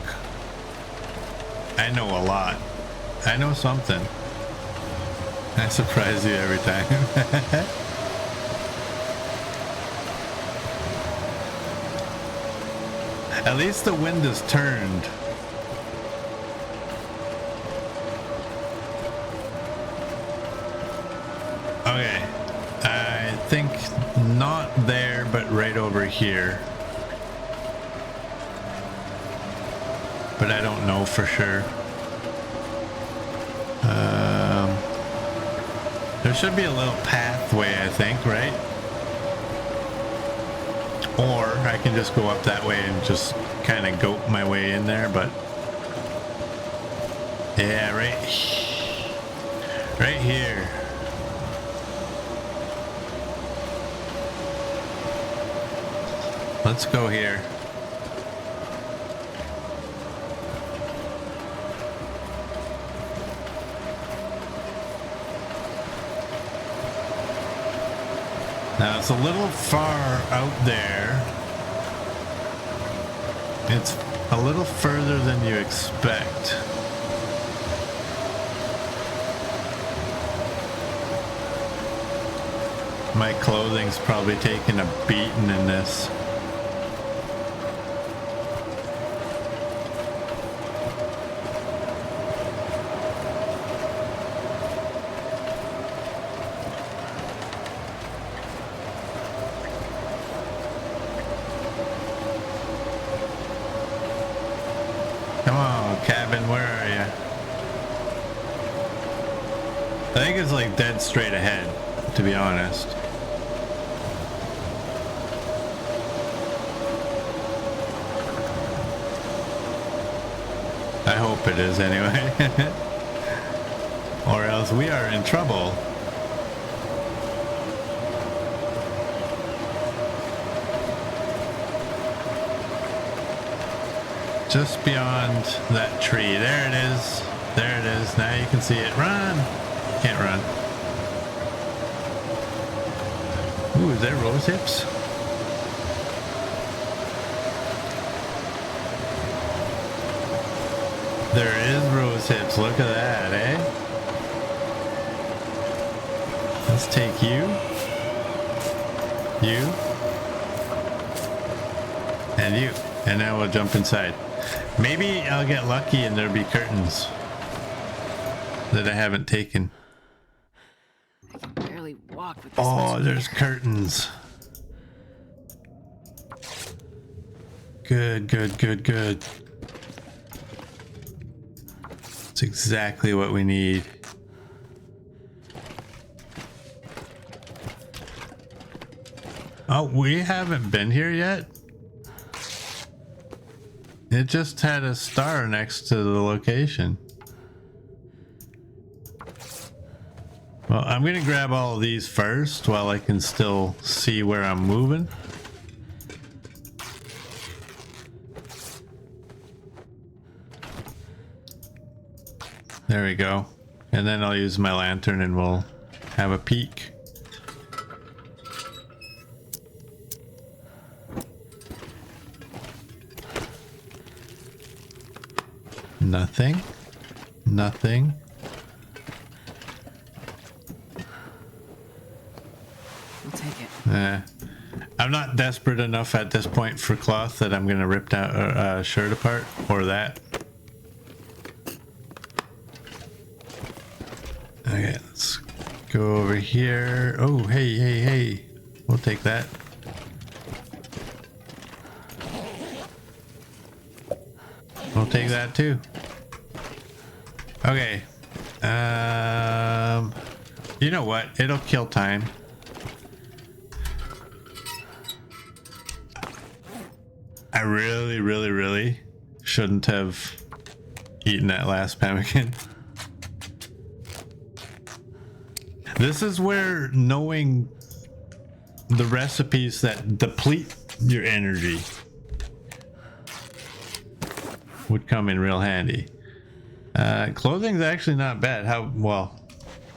I know a lot. I know something. I surprise you every time. At least the wind is turned. Okay. I think not there, but right over here. But I don't know for sure. There should be a little pathway, I think, right? Or I can just go up that way and just kind of goat my way in there, but yeah, right here. Let's go here. Now it's a little far out there. It's a little further than you expect. My clothing's probably taking a beating in this. Come on, cabin, where are you? I think it's like dead straight ahead, to be honest. I hope it is anyway. Or else we are in trouble. Just beyond that tree. There it is. There it is. Now you can see it. Run! Can't run. Ooh, is there rose hips? There is rose hips. Look at that, eh? Let's take you. You. And you. And now we'll jump inside. Maybe I'll get lucky and there'll be curtains that I haven't taken. I can barely walk with this Oh, much there's gear. curtains. Good, good, good, good. That's exactly what we need. Oh, we haven't been here yet? It just had a star next to the location. Well, I'm gonna grab all of these first while I can still see where I'm moving. There we go. And then I'll use my lantern and we'll have a peek. Nothing. Nothing. I'll take it. I'm not desperate enough at this point for cloth that I'm gonna rip down a shirt apart or that. Okay, let's go over here. Oh, hey. We'll take that. We'll take that too. Okay. You know what? It'll kill time. I really shouldn't have eaten that last pemmican. This is where knowing the recipes that deplete your energy would come in real handy. Clothing's actually not bad. Well,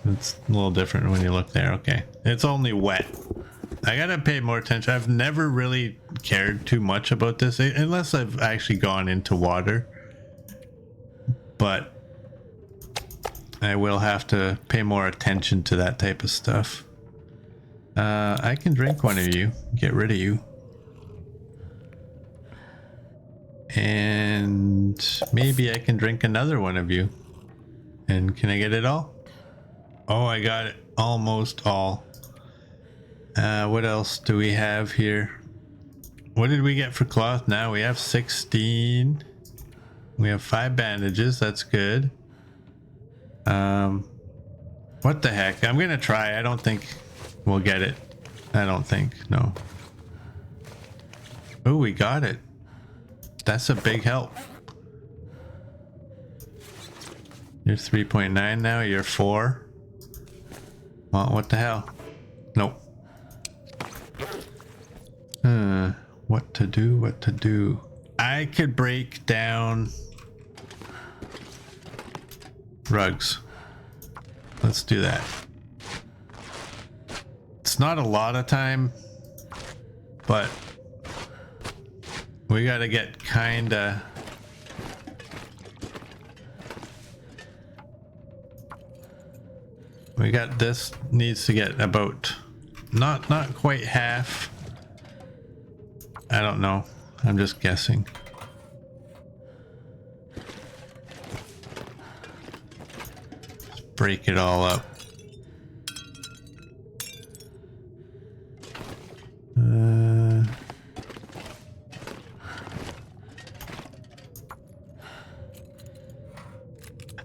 it's a little different when you look there. Okay. It's only wet. I gotta pay more attention. I've never really cared too much about this unless I've actually gone into water. But I will have to pay more attention to that type of stuff. I can drink one of you. Get rid of you. And maybe I can drink another one of you. And can I get it all? Oh, I got it. Almost all. What else do we have here? What did we get for cloth? Now we have 16. We have 5 bandages. That's good. What the heck? I'm gonna try. I don't think we'll get it. I don't think. No. Oh, we got it. That's a big help. You're 3.9 now. You're 4. Well, what the hell? Nope. What to do? What to do? I could break down rugs. Let's do that. It's not a lot of time, but we gotta get kinda... We got this needs to get about not quite half. I don't know. I'm just guessing. Let's break it all up.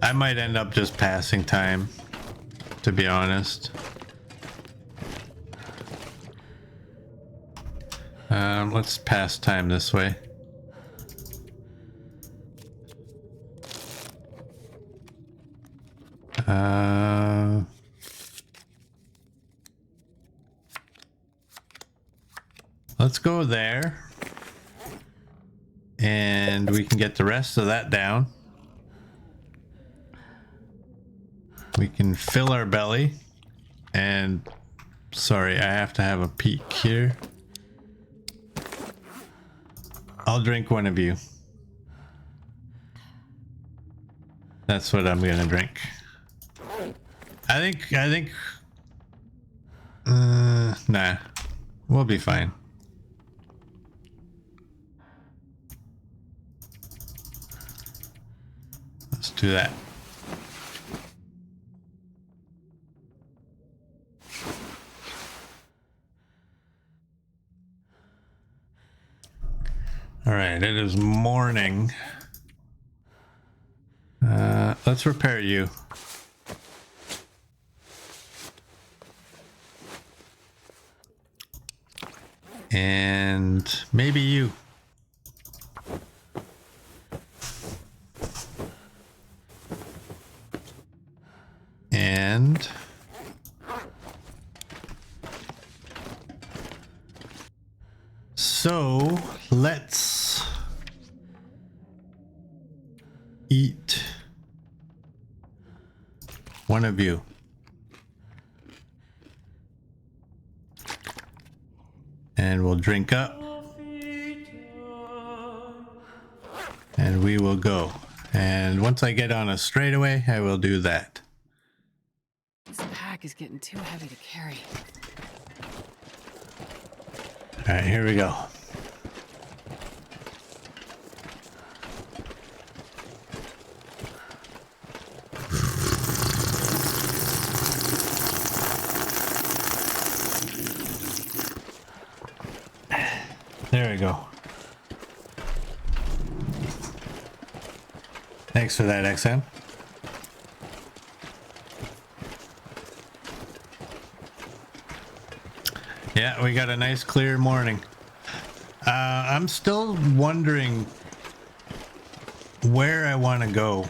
I might end up just passing time, to be honest. Let's pass time this way. Let's go there. And we can get the rest of that down. We can fill our belly. And sorry, I have to have a peek here. I'll drink one of you. That's what I'm gonna drink. I think nah, we'll be fine. Let's do that. All right, it is morning. Let's repair you. And maybe you. And so let's eat one of you. And we'll drink up. And we will go. And once I get on a straightaway, I will do that. This pack is getting too heavy to carry. All right, here we go. There we go. Thanks for that, XM. Yeah, we got a nice clear morning. I'm still wondering where I want to go.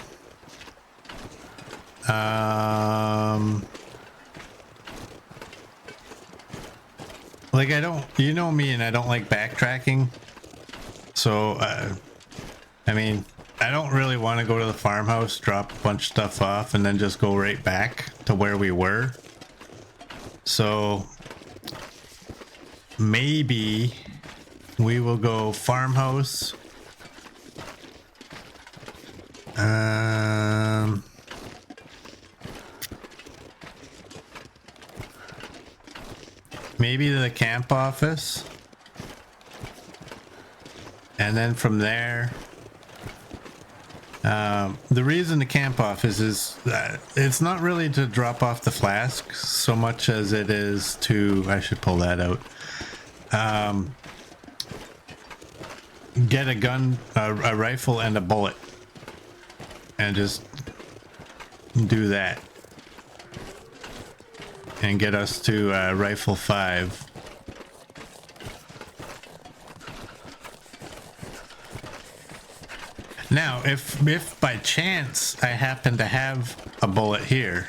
Like I don't, you know me, and I don't like backtracking. So, I mean, I don't really want to go to the farmhouse, drop a bunch of stuff off, and then just go right back to where we were. So, maybe we will go farmhouse. Maybe to the camp office. And then from there, the reason the camp office is that it's not really to drop off the flask so much as it is to, I should pull that out, get a gun, a rifle and a bullet, and just do that and get us to rifle 5. Now, if by chance I happen to have a bullet here,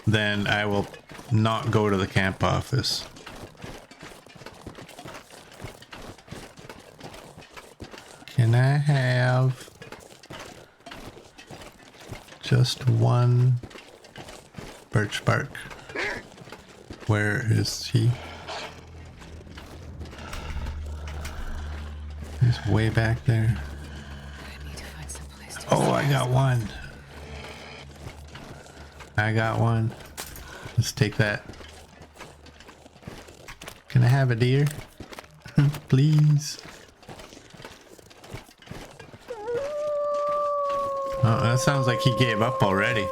then I will not go to the camp office. Can I have just one birch bark? Where is he? He's way back there. Oh, I got one. I got one. Let's take that. Can I have a deer? Please. Oh, that sounds like he gave up already.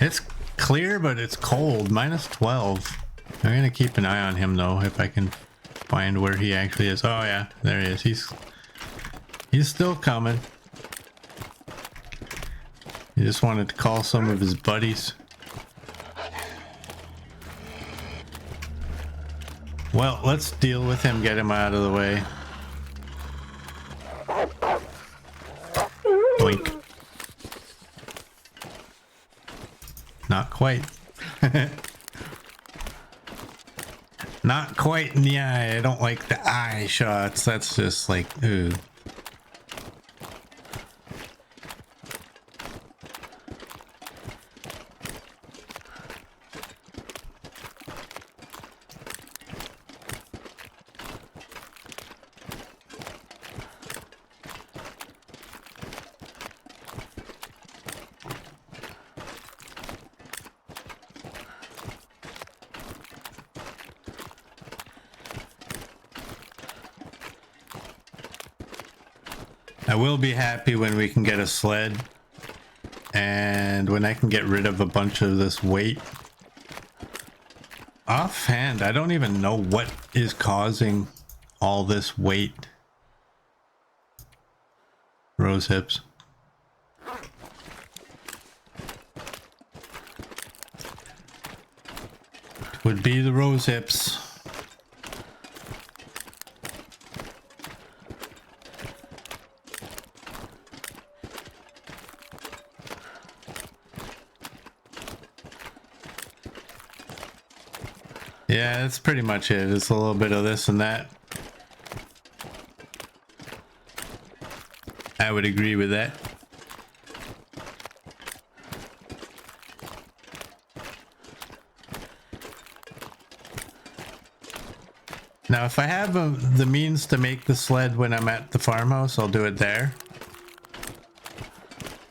It's clear, but it's cold. -12. I'm gonna keep an eye on him though, if I can find where he actually is. Oh yeah, there he is. He's still coming. He just wanted to call some of his buddies. Well, let's deal with him, get him out of the way. Doink. Not quite. Not quite in the eye. I don't like the eye shots. That's just like, ooh. I will be happy when we can get a sled and when I can get rid of a bunch of this weight. Offhand, I don't even know what is causing all this weight. Rose hips. Would be the rose hips. Yeah, that's pretty much it. It's a little bit of this and that. I would agree with that. Now, if I have the means to make the sled when I'm at the farmhouse, I'll do it there.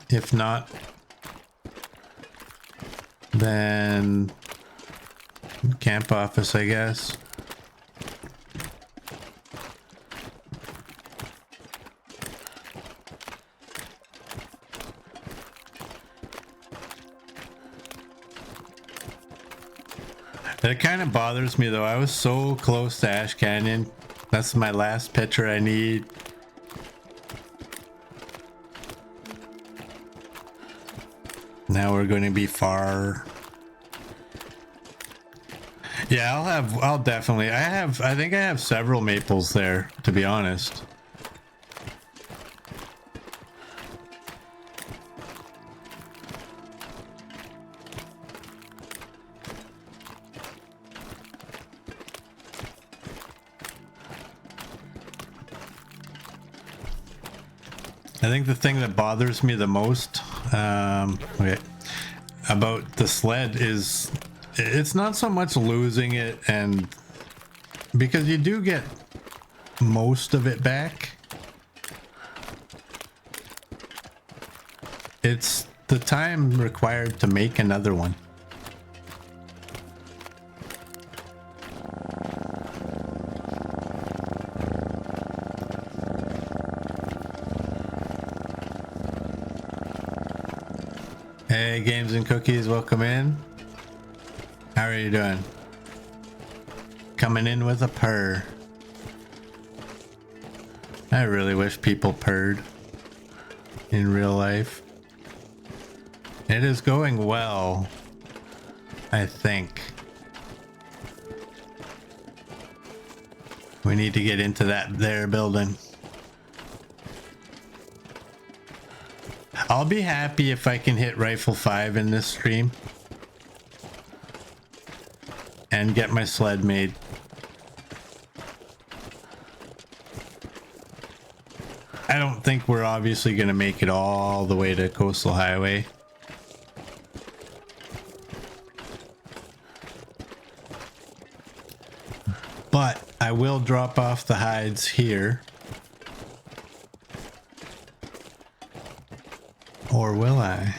If not, then camp office, I guess. It kind of bothers me though. I was so close to Ash Canyon. That's my last picture I need. Now we're going to be far. Yeah, I'll definitely. I think I have several maples there, to be honest. I think the thing that bothers me the most okay, about the sled is it's not so much losing it, and because you do get most of it back, it's the time required to make another one. Hey, Games and Cookies, welcome in. How are you doing? Coming in with a purr. I really wish people purred in real life. It is going well, I think. We need to get into that there building. I'll be happy if I can hit Rifle 5 in this stream and get my sled made. I don't think we're obviously going to make it all the way to Coastal Highway. But I will drop off the hides here. Or will I?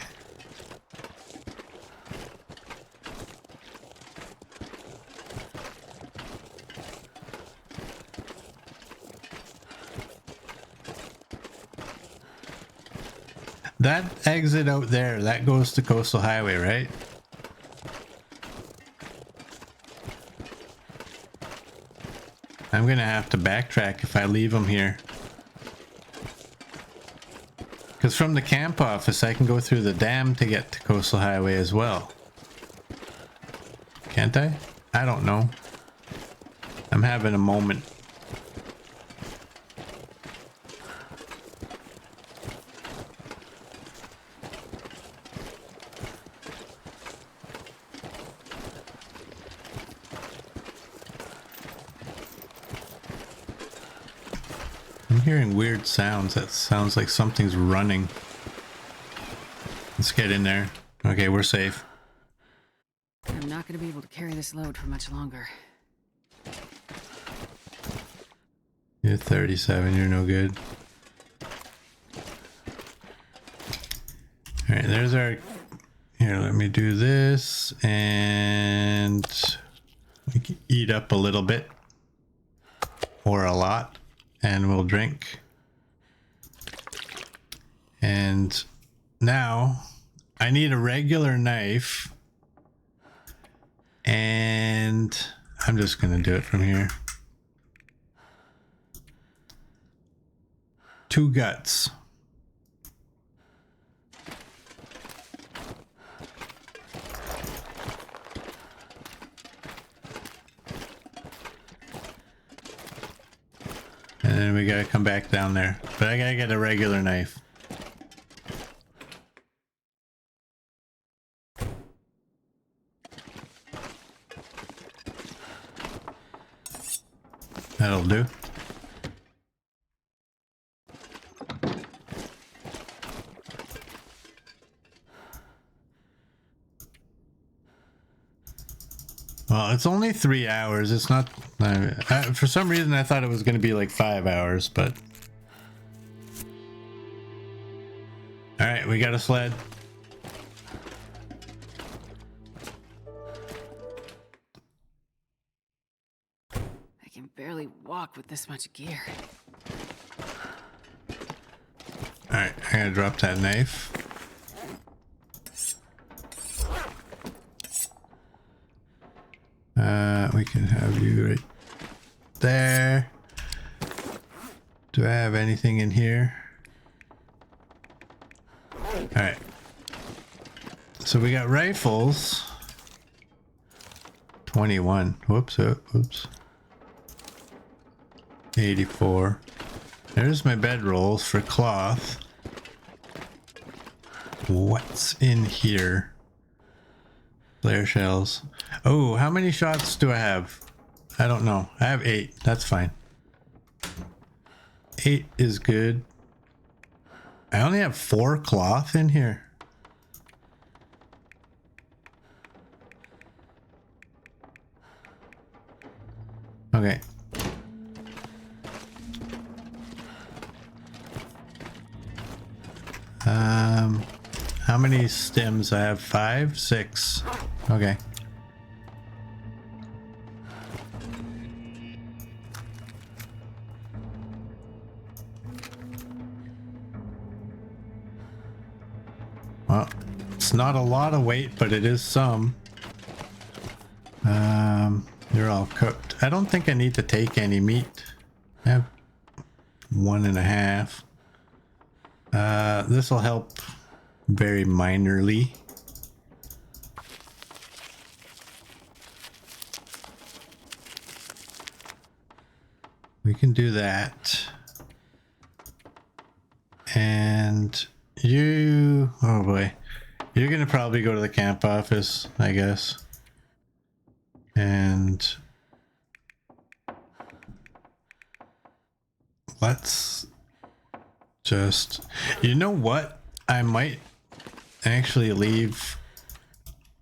That exit out there, that goes to Coastal Highway, right? I'm gonna have to backtrack if I leave them here. Because from the camp office, I can go through the dam to get to Coastal Highway as well. Can't I? I don't know. I'm having a moment. I'm hearing weird sounds. That sounds like something's running. Let's get in there. Okay, we're safe. I'm not gonna be able to carry this load for much longer. You're 37, you're no good. Alright, there's our... Here, let me do this, and we can eat up a little bit. Or a lot. And we'll drink. And now I need a regular knife, and I'm just gonna do it from here. 2 guts. And then we gotta come back down there. But I gotta get a regular knife. That'll do. Well, it's only 3 hours. It's not. For some reason, I thought it was going to be like 5 hours, but. All right, we got a sled. I can barely walk with this much gear. All right, I gotta drop that knife. We can have you right there. Do I have anything in here? All right. So we got rifles. 21. Whoops. Whoops. 84. There's my bedrolls for cloth. What's in here? Flare shells. Oh, how many shots do I have? I don't know. I have 8. That's fine. 8 is good. I only have 4 cloth in here. Okay. How many stems? I have 5, 6. Okay. Well, it's not a lot of weight, but it is some. They're all cooked. I don't think I need to take any meat. I have 1.5. This will help very minorly. We can do that. And you, oh boy, you're gonna probably go to the camp office, I guess. And let's just, you know what? I might actually leave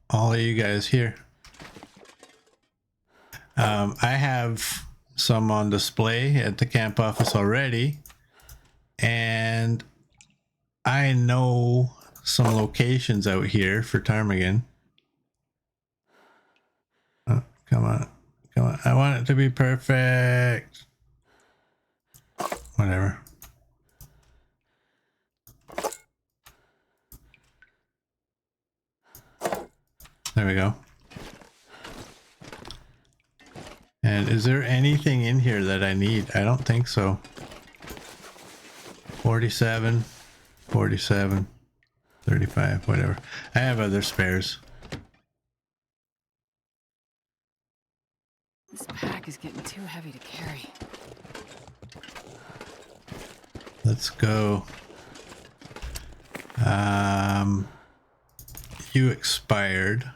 all of you guys here. I have some on display at the camp office already, and I know some locations out here for ptarmigan. Oh, come on. Come on. I want it to be perfect. Whatever. There we go. And is there anything in here that I need? I don't think so. 47, 47, 35, whatever. I have other spares. This pack is getting too heavy to carry. Let's go. You expired.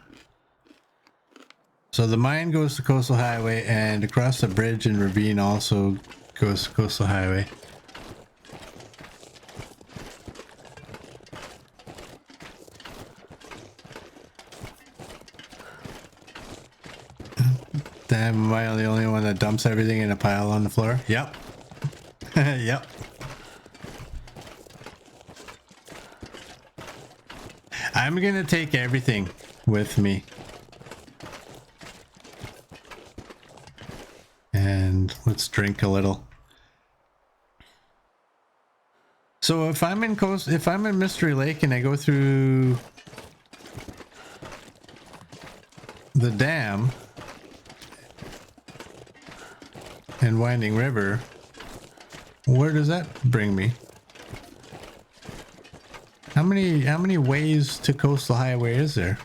So the mine goes to Coastal Highway, and across the bridge and ravine also goes to Coastal Highway. Damn, am I the only one that dumps everything in a pile on the floor? Yep. Yep. I'm gonna take everything with me. And let's drink a little. So if I'm in Mystery Lake and I go through the dam and Winding River, where does that bring me? How many ways to Coastal Highway is there?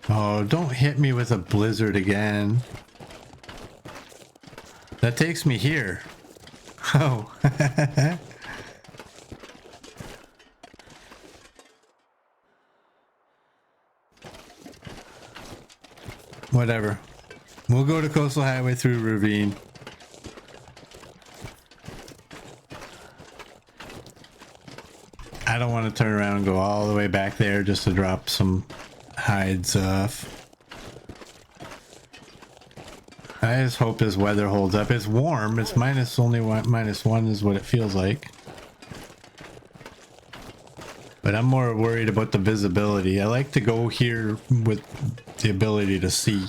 Oh, don't hit me with a blizzard again. That takes me here. Oh. Whatever. We'll go to Coastal Highway through Ravine. I I don't want to turn around and go all the way back there just to drop some hides off. I just hope this weather holds up. It's warm. It's -1 is what it feels like. But I'm more worried about the visibility. I like to go here with the ability to see.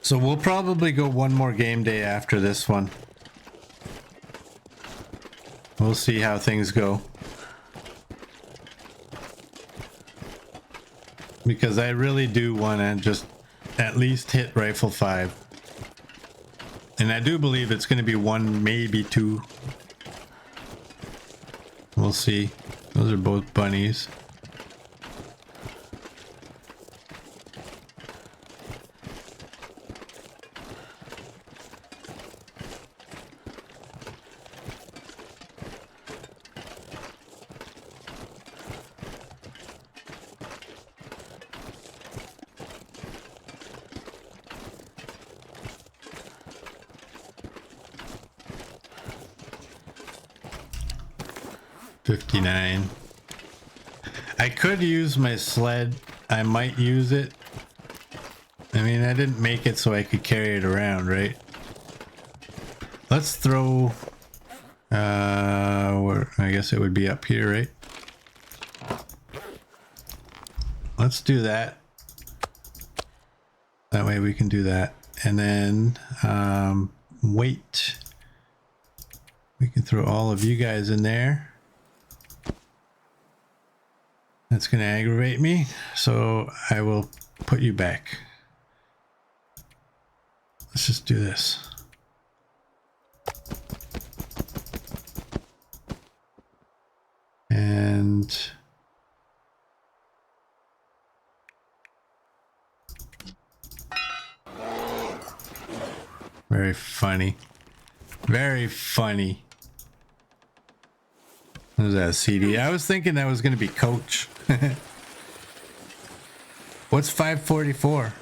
So we'll probably go one more game day after this one. We'll see how things go. Because I really do want to just at least hit Rifle 5. And I do believe it's going to be 1, maybe 2. We'll see. Those are both bunnies. $59. I could use my sled. I might use it. I mean, I didn't make it so I could carry it around, right? Let's throw... where, I guess it would be up here, right? Let's do that. That way we can do that. And then, weight. We can throw all of you guys in there. That's going to aggravate me, so I will put you back. Let's just do this. And very funny. Very funny. What is that, a CD? I was thinking that was going to be Coach. What's 544?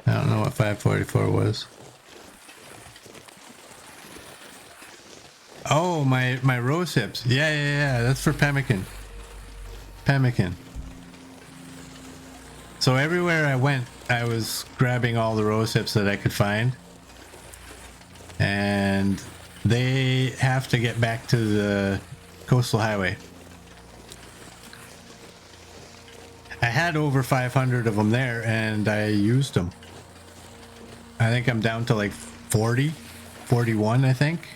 I don't know what 544 was. Oh, my rose hips. Yeah. That's for pemmican. Pemmican. So everywhere I went, I was grabbing all the rose hips that I could find. And they have to get back to the coastal highway. I had over 500 of them there and I used them. I think I'm down to like 40, 41, I think.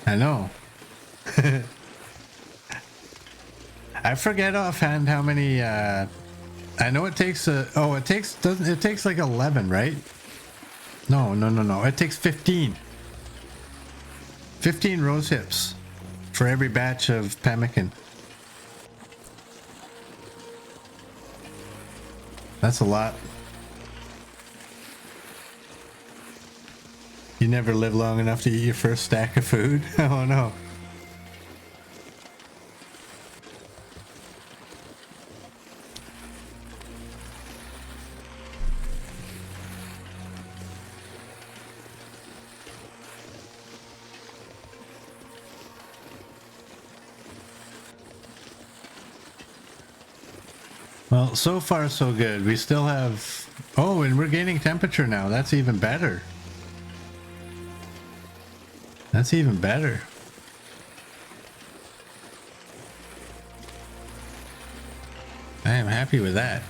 I know. I forget offhand how many, I know it takes it takes like 11, right? No. It takes 15. 15 rose hips for every batch of pemmican. That's a lot. You never live long enough to eat your first stack of food? Oh no. Well, so far so good. We still have... Oh, and we're gaining temperature now. That's even better. That's even better. I am happy with that.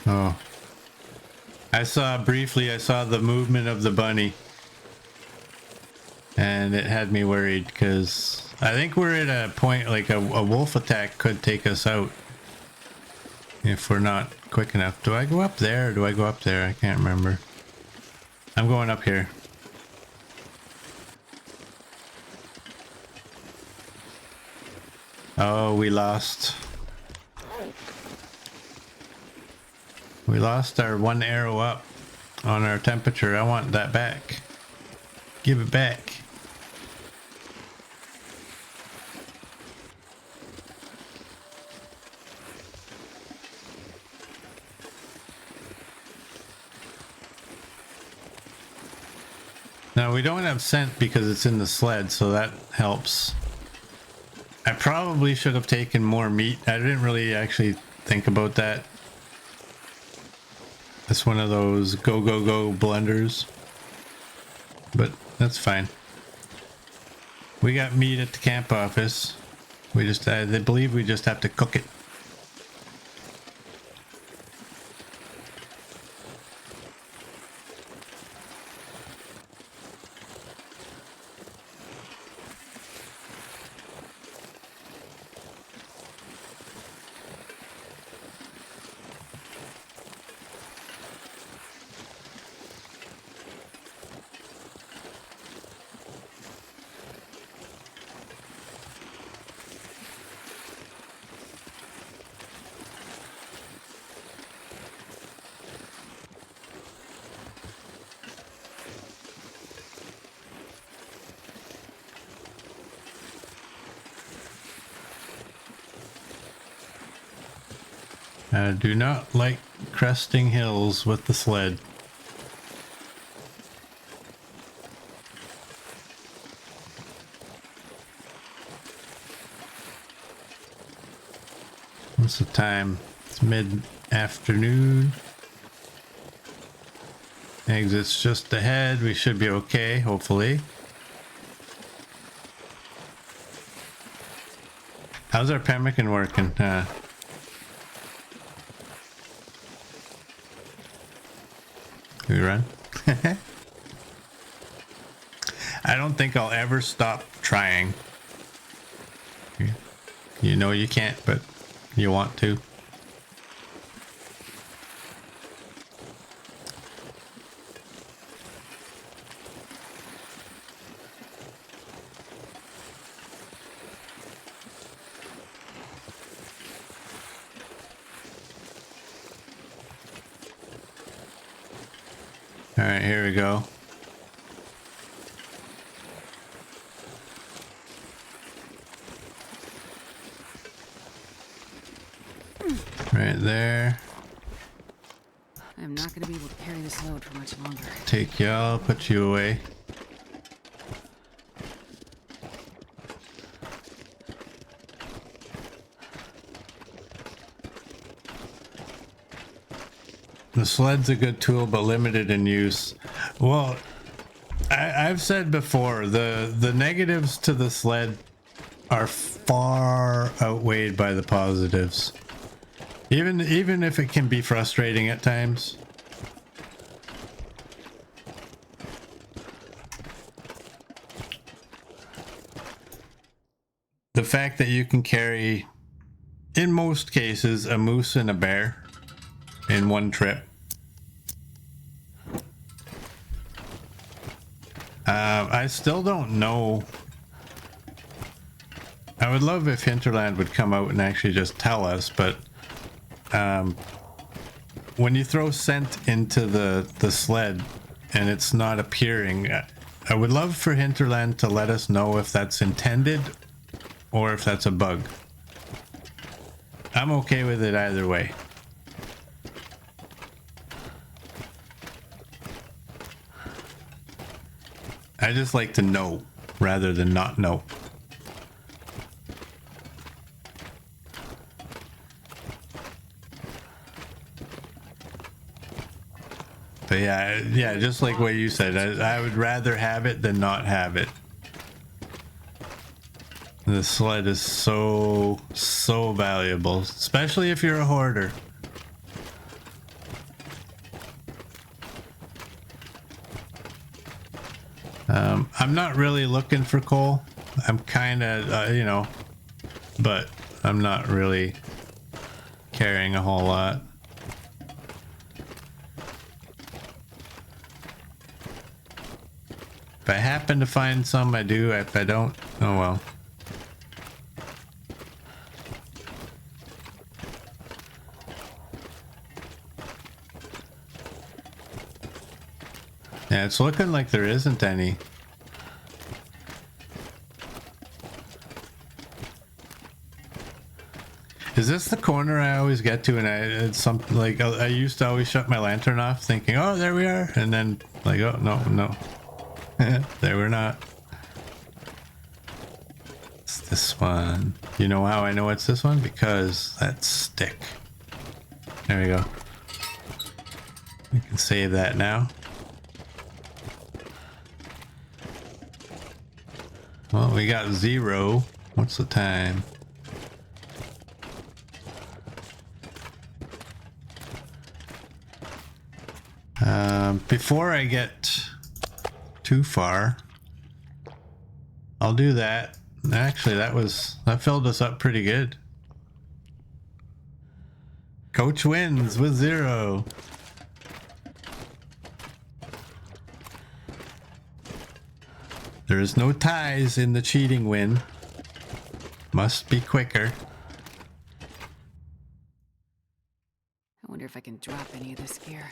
Oh. I saw the movement of the bunny. And it had me worried because I think we're at a point like a wolf attack could take us out if we're not quick enough. Do I go up there or do I go up there? I can't remember. I'm going up here. Oh, we lost. We lost our one arrow up on our temperature. I want that back. Give it back. Now we don't have scent because it's in the sled, so that helps. I probably should have taken more meat. I didn't really actually think about that. It's one of those go blunders. But that's fine. We got meat at the camp office. They believe we just have to cook it. I do not like cresting hills with the sled. What's the time? It's mid-afternoon. Exit's just ahead. We should be okay, hopefully. How's our pemmican working? We run? I don't think I'll ever stop trying. You know you can't, but you want to. All right, here we go. Right there. I'm not going to be able to carry this load for much longer. Take y'all, put you away. The sled's a good tool, but limited in use. Well, I've said before, the negatives to the sled are far outweighed by the positives. Even if it can be frustrating at times. The fact that you can carry, in most cases, a moose and a bear in one trip. I still don't know. I would love if Hinterland would come out and actually just tell us, but when you throw scent into the sled and it's not appearing, I would love for Hinterland to let us know if that's intended or if that's a bug. I'm okay with it either way. I just like to know rather than not know. But yeah, just like what you said, I would rather have it than not have it. The sled is so valuable, especially if you're a hoarder. I'm not really looking for coal. I'm kind of, you know, but I'm not really carrying a whole lot. If I happen to find some, I do. If I don't, oh well. Yeah, it's looking like there isn't any. Is this the corner I always get to, and it's something like I used to always shut my lantern off thinking, oh, there we are, and then like, oh, no. There we're not. It's this one. You know how I know it's this one? Because that stick. There we go. We can save that now. Well, we got 0. What's the time? Before I get too far, I'll do that. Actually, that filled us up pretty good. Coach wins with 0. There is no ties in the cheating win. Must be quicker. I wonder if I can drop any of this gear.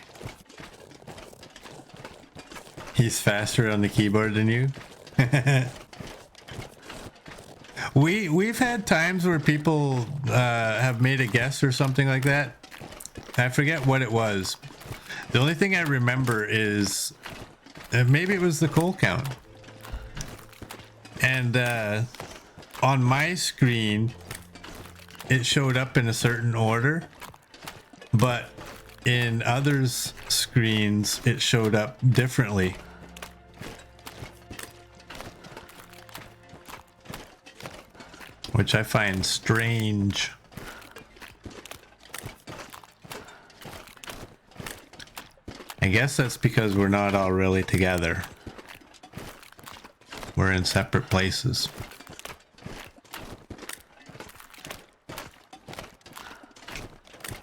He's faster on the keyboard than you. We've had times where people have made a guess or something like that. I forget what it was. The only thing I remember is maybe it was the coal count. And on my screen, it showed up in a certain order, but in others' screens, it showed up differently. Which I find strange. I guess that's because we're not all really together. We're in separate places.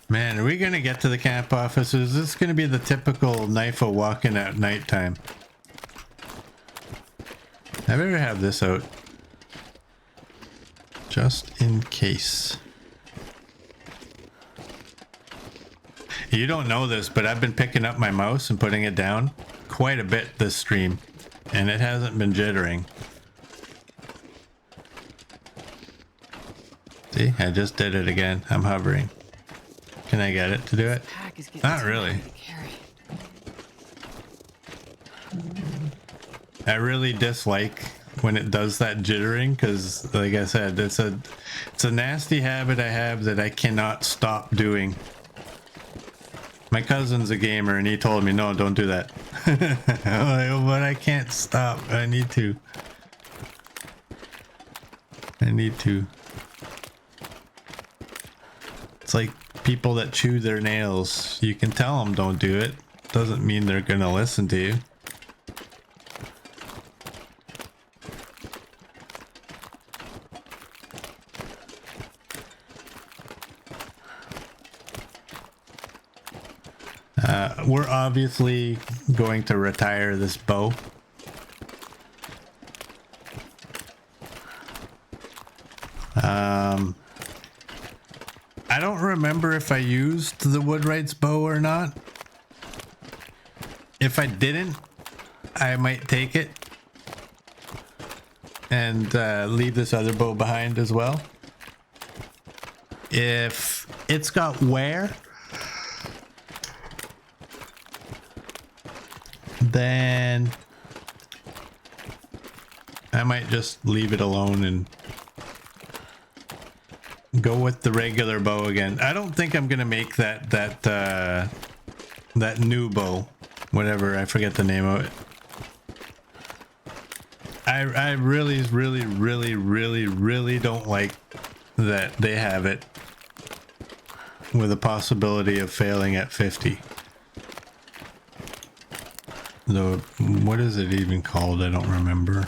Man, are we gonna get to the camp office? Is this gonna be the typical knife of walking at nighttime? I better have this out. Just in case. You don't know this, but I've been picking up my mouse and putting it down quite a bit this stream, and it hasn't been jittering. See, I just did it again. I'm hovering. Can I get it to do it? Not really. I really dislike when it does that jittering because, like I said, it's a nasty habit I have that I cannot stop doing. My cousin's a gamer and he told me, no, don't do that. I'm like, oh, but I can't stop. I need to. It's like people that chew their nails. You can tell them don't do it. Doesn't mean they're gonna listen to you. We're obviously going to retire this bow. I don't remember if I used the Woodwright's bow or not. If I didn't, I might take it and leave this other bow behind as well. If it's got wear, then I might just leave it alone and go with the regular bow again. I don't think I'm gonna make that new bow, whatever, I forget the name of it. I really don't like that they have it with a possibility of failing at 50. the, what is it even called? I don't remember.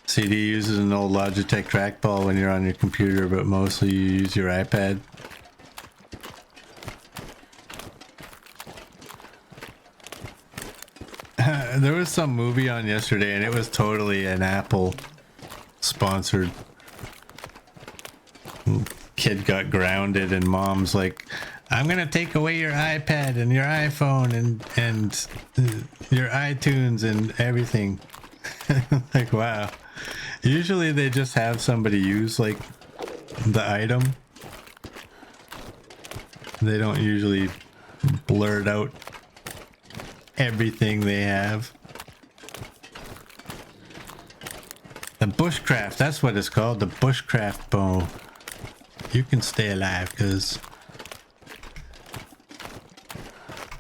CD uses an old Logitech trackball when you're on your computer, but mostly you use your iPad. There was some movie on yesterday and it was totally an Apple sponsored. Kid got grounded and mom's like, I'm gonna take away your iPad and your iPhone and your iTunes and everything. Like, wow. Usually they just have somebody use like the item. They don't usually blurt out everything they have. The bushcraft, that's what it's called, the bushcraft bow. You can stay alive because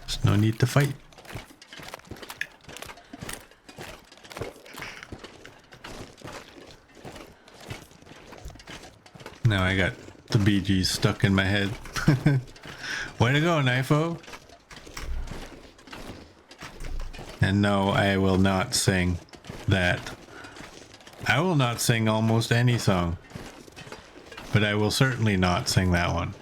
there's no need to fight. Now I got the BGs stuck in my head. Way to go, Knifo. And no, I will not sing that. I will not sing almost any song. But I will certainly not sing that one.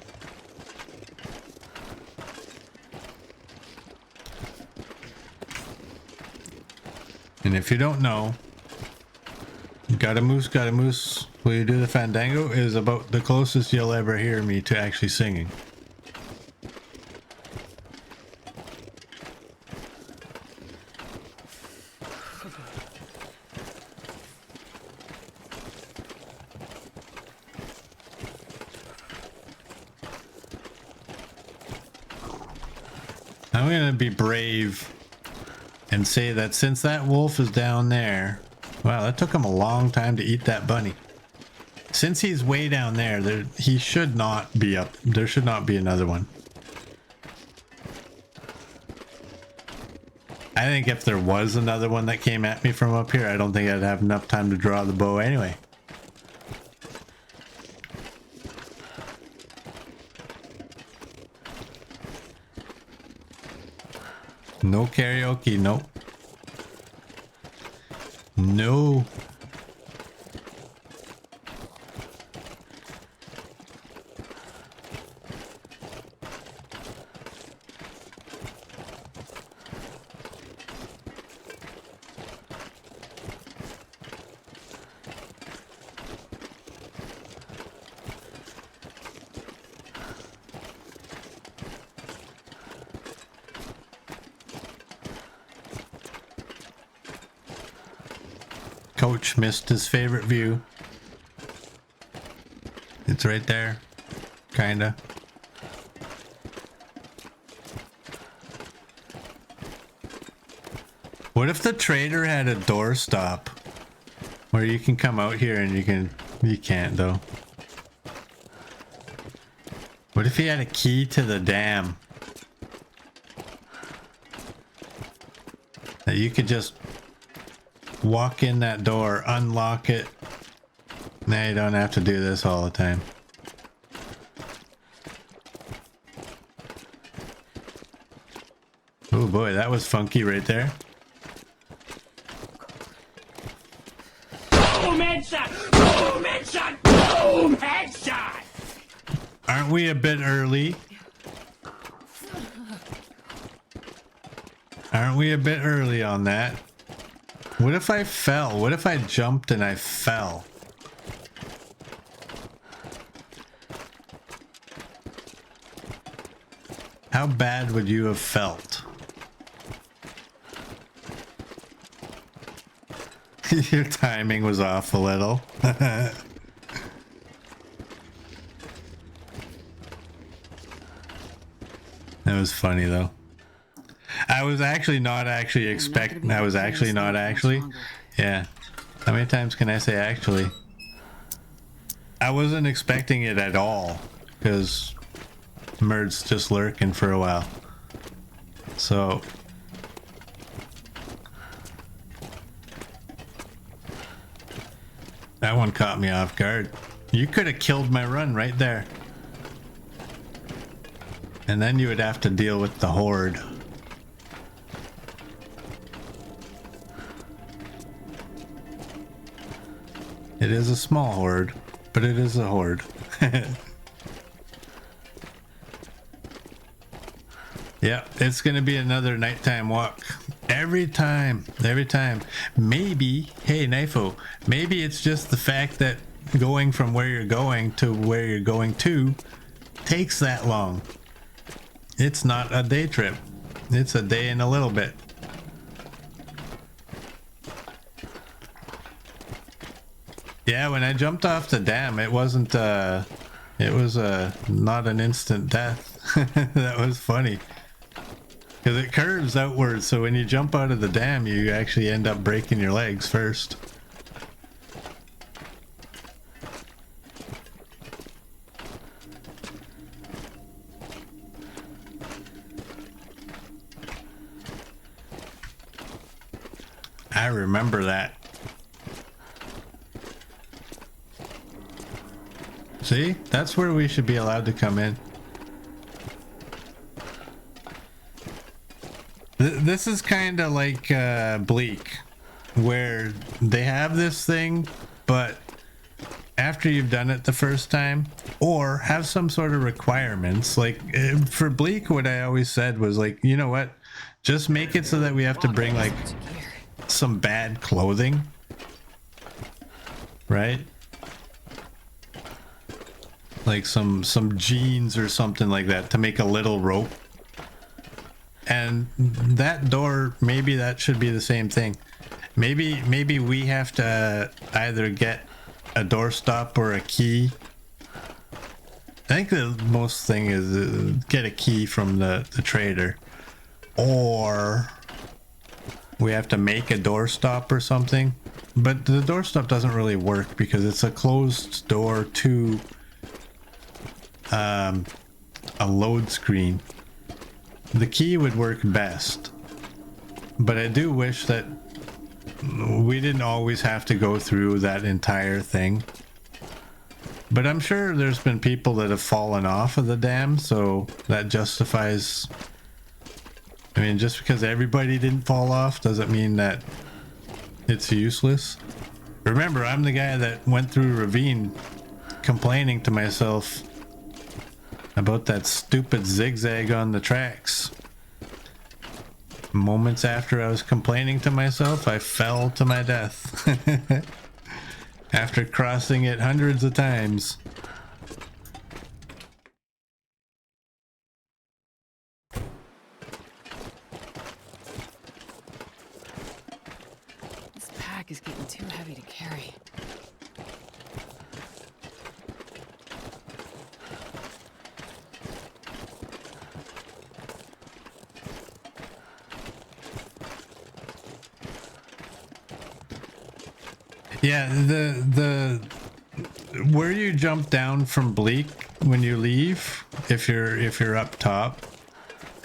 And if you don't know, Gotta Moose, will you do the fandango is about the closest you'll ever hear me to actually singing. I'm gonna be brave and say that since that wolf is down there, wow, that took him a long time to eat that bunny. Since he's way down there, he should not be up. There should not be another one. I think if there was another one that came at me from up here, I don't think I'd have enough time to draw the bow anyway. No karaoke, nope. No. Coach missed his favorite view. It's right there. Kinda. What if the trader had a doorstop where you can come out here and you can't though. What if he had a key to the dam that you could just walk in that door, unlock it. Now you don't have to do this all the time. Oh boy, that was funky right there. Boom headshot! Boom headshot! Boom headshot! Aren't we a bit early? Aren't we a bit early on that? What if I fell? What if I jumped and I fell? How bad would you have felt? Your timing was off a little. That was funny though. I was actually not actually expecting. I was actually not actually. Yeah. How many times can I say actually? I wasn't expecting it at all because Merd's just lurking for a while. So that one caught me off guard. You could have killed my run right there. And then you would have to deal with the horde. It is a small horde, but it is a horde. Yeah, it's gonna be another nighttime walk. Every time. Maybe, hey Nifo, maybe it's just the fact that going from where you're going to where you're going to takes that long. It's not a day trip. It's a day and a little bit. Yeah, when I jumped off the dam, it wasn't, it was not an instant death. That was funny. Because it curves outwards, so when you jump out of the dam, you actually end up breaking your legs first. I remember that. See? That's where we should be allowed to come in. This is kind of like Bleak, where they have this thing, but after you've done it the first time, or have some sort of requirements. Like for Bleak, what I always said was like, you know what? Just make it so that we have to bring like some bad clothing, right? Like some jeans or something like that to make a little rope. And that door, maybe that should be the same thing. Maybe we have to either get a doorstop or a key. I think the most thing is get a key from the trader, or we have to make a doorstop or something. But the doorstop doesn't really work because it's a closed door to a load screen. The key would work best, but I do wish that we didn't always have to go through that entire thing. But I'm sure there's been people that have fallen off of the dam, so that justifies. I mean, just because everybody didn't fall off doesn't mean that it's useless. Remember, I'm the guy that went through Ravine complaining to myself about that stupid zigzag on the tracks. Moments after I was complaining to myself, I fell to my death. After crossing it hundreds of times. This pack is getting too heavy to carry. Yeah, the where you jump down from Bleak when you leave, if you're up top.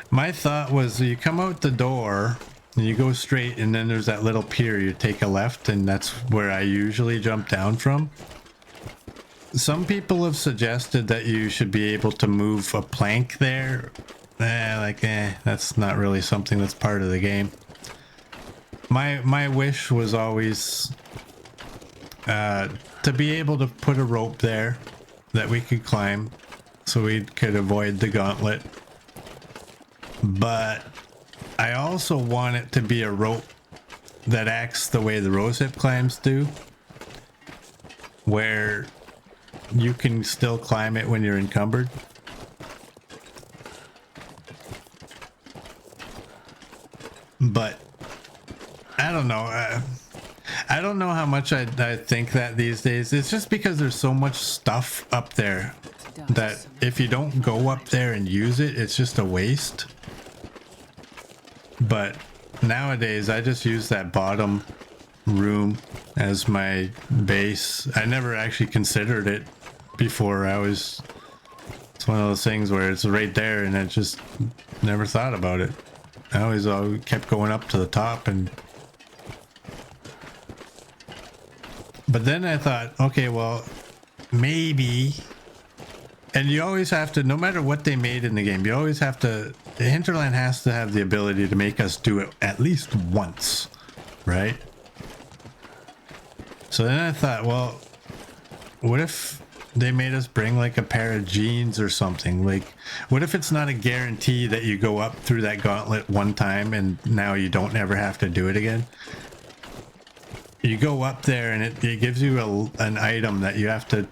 My thought was you come out the door and you go straight, and then there's that little pier, you take a left, and that's where I usually jump down from. Some people have suggested that you should be able to move a plank there. That's not really something that's part of the game. My wish was always to be able to put a rope there that we could climb so we could avoid the gauntlet. But I also want it to be a rope that acts the way the rosehip climbs do, where you can still climb it when you're encumbered. But I don't know. I don't know how much I think that these days. It's just because there's so much stuff up there that if you don't go up there and use it, it's just a waste. But nowadays, I just use that bottom room as my base. I never actually considered it before. It's one of those things where it's right there and I just never thought about it. I always kept going up to the top, but then I thought, okay, well, maybe And you always have to, no matter what they made in the game, you always have to, Hinterland has to have the ability to make us do it at least once, right? So then I thought, well, what if they made us bring like a pair of jeans or something? Like, what if it's not a guarantee that you go up through that gauntlet one time and now you don't ever have to do it again? You go up there and it gives you an item that you have to,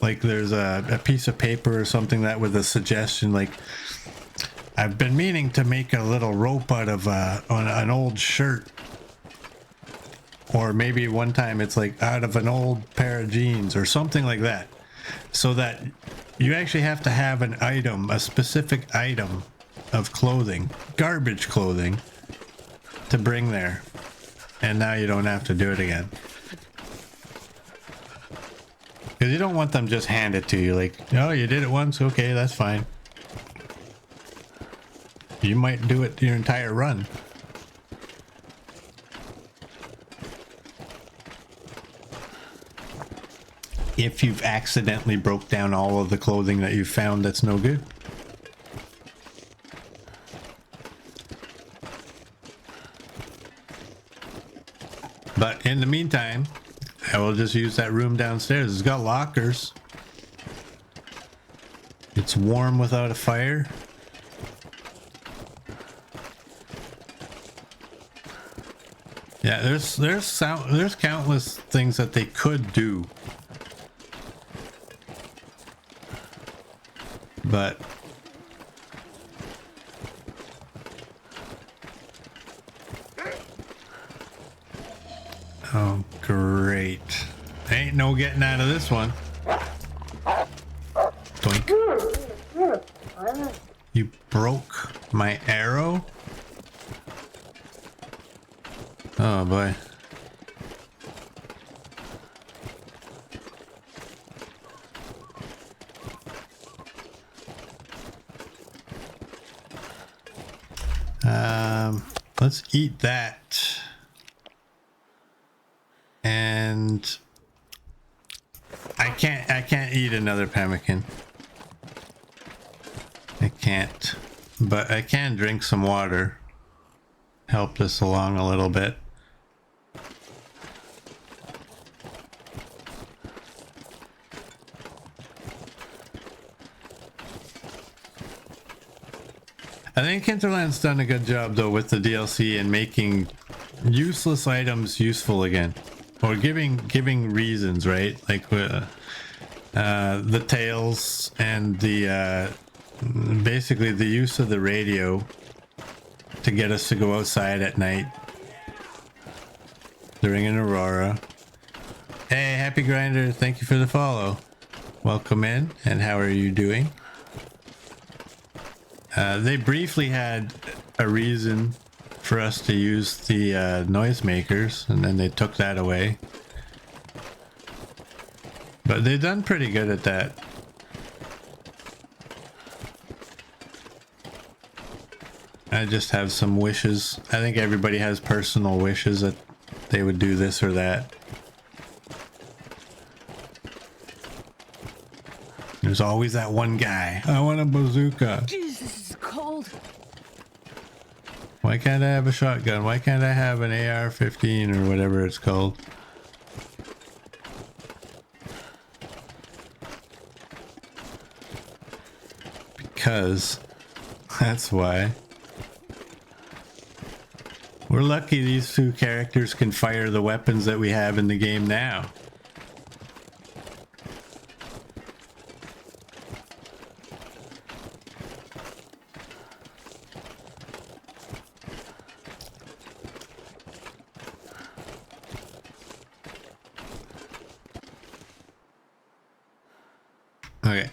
like there's a piece of paper or something that with a suggestion like, I've been meaning to make a little rope out of an old shirt. Or maybe one time it's like out of an old pair of jeans or something like that. So that you actually have to have an item, a specific item of clothing, garbage clothing, to bring there. And now you don't have to do it again. Because you don't want them just hand it to you like, oh, you did it once, okay, that's fine. You might do it your entire run. If you've accidentally broke down all of the clothing that you found that's no good. But in the meantime, I will just use that room downstairs. It's got lockers. It's warm without a fire. Yeah, there's countless things that they could do. But oh, great. Ain't no getting out of this one. Doink. You broke my arrow? Oh boy. Let's eat that. And I can't eat another pemmican. I can't. But I can drink some water. Help this along a little bit. I think Hinterland's done a good job though with the DLC and making useless items useful again, or giving reasons, right? Like the tails and the basically the use of the radio to get us to go outside at night during an aurora. Hey, Happy Grinder, thank you for the follow. Welcome in, and how are you doing? They briefly had a reason for us to use the noisemakers, and then they took that away. But they've done pretty good at that. I just have some wishes. I think everybody has personal wishes that they would do this or that. There's always that one guy. I want a bazooka. Jesus, it's cold. Why can't I have a shotgun? Why can't I have an AR-15 or whatever it's called? Because that's why. We're lucky these two characters can fire the weapons that we have in the game now. Okay,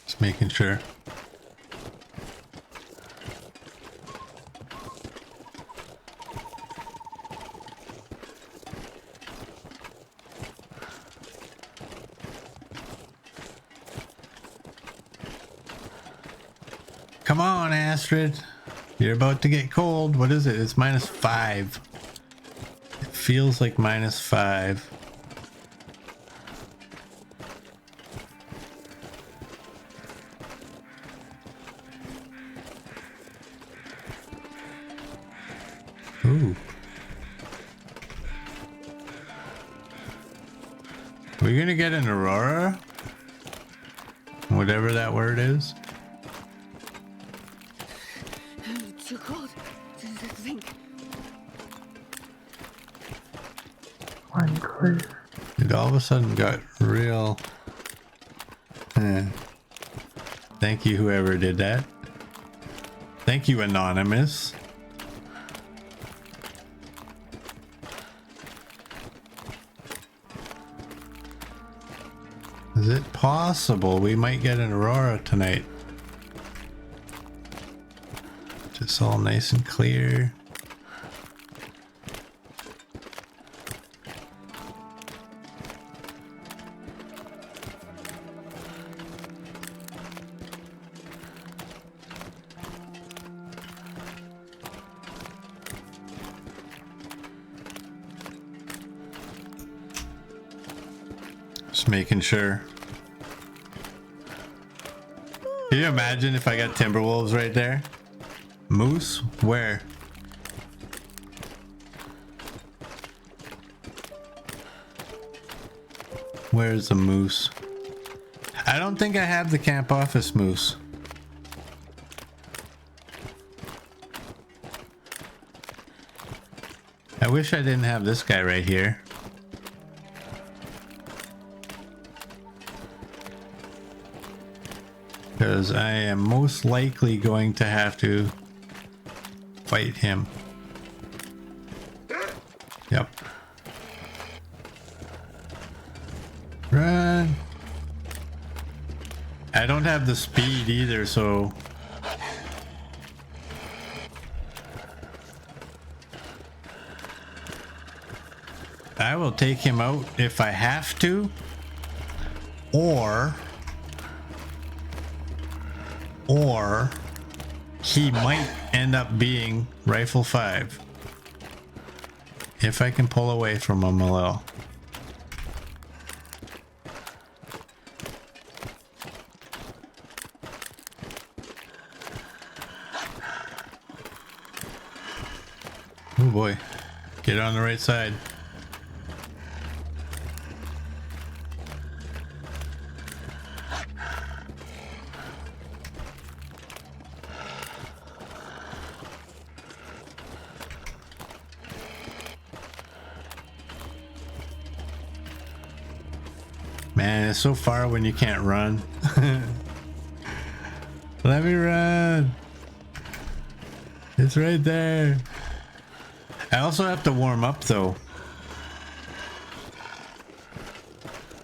just making sure. Come on, Astrid. You're about to get cold. What is it? It's -5. It feels like -5. Ooh. We're gonna get an aurora? Whatever that word is. Too cold to think. Unclear. It all of a sudden got real. Thank you, whoever did that. Thank you, Anonymous. Is it possible we might get an aurora tonight? Just all nice and clear. Just making sure. Can you imagine if I got timberwolves right there? Moose? Where? Where's the moose? I don't think I have the camp office moose. I wish I didn't have this guy right here. Because I am most likely going to have to fight him. Yep. Run. I don't have the speed either, so... I will take him out if I have to. Or he might end up being Rifle 5 if I can pull away from him a little. Oh boy, get on the right side. Man, it's so far when you can't run. Let me run. It's right there. I also have to warm up though.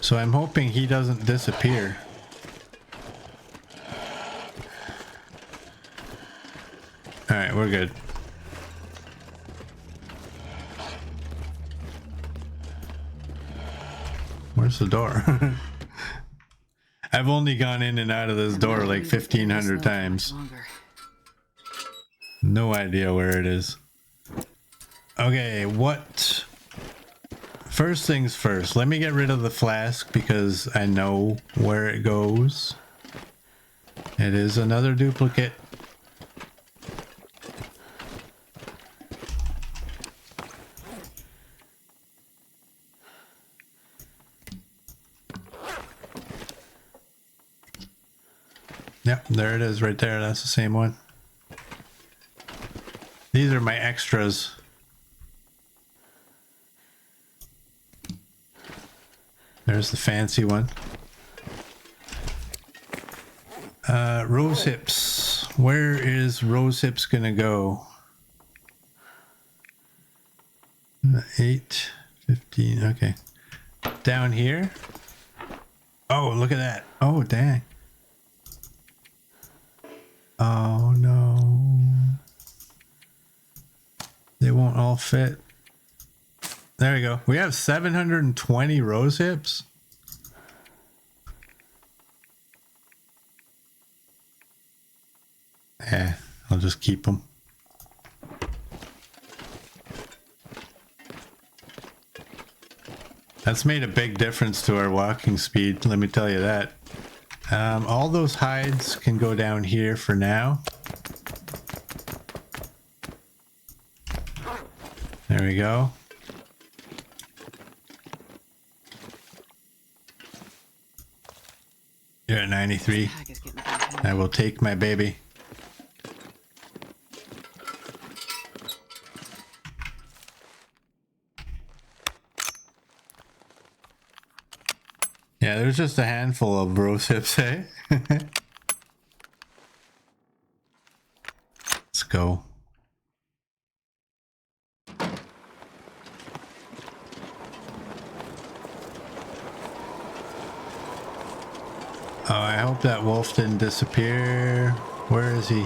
So I'm hoping he doesn't disappear. Alright, we're good. Where's the door? I've only gone in and out of this door like 1,500 times. No idea where it is. Okay, what? First things first, let me get rid of the flask because I know where it goes. It is another duplicate. Yep, there it is right there. That's the same one. These are my extras. There's the fancy one. Rose hips. Where is rose hips gonna go? 8, 15, okay. Down here. Oh, look at that. Oh, dang. Oh, no. They won't all fit. There we go. We have 720 rose hips. Yeah, I'll just keep them. That's made a big difference to our walking speed, let me tell you that. All those hides can go down here for now. we go. You're at 93. I will take my baby. Yeah, there's just a handful of rose hips, eh? Let's go. Oh, I hope that wolf didn't disappear. Where is he?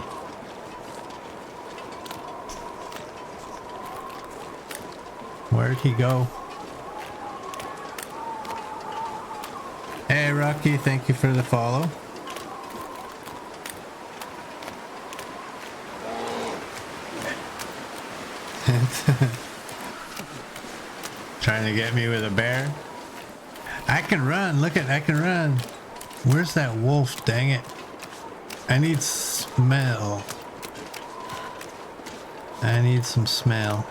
Where'd he go? Hey, Rocky, thank you for the follow. Trying to get me with a bear. I can run. Look at, I can run. Where's that wolf? Dang it. I need smell. I need some smell.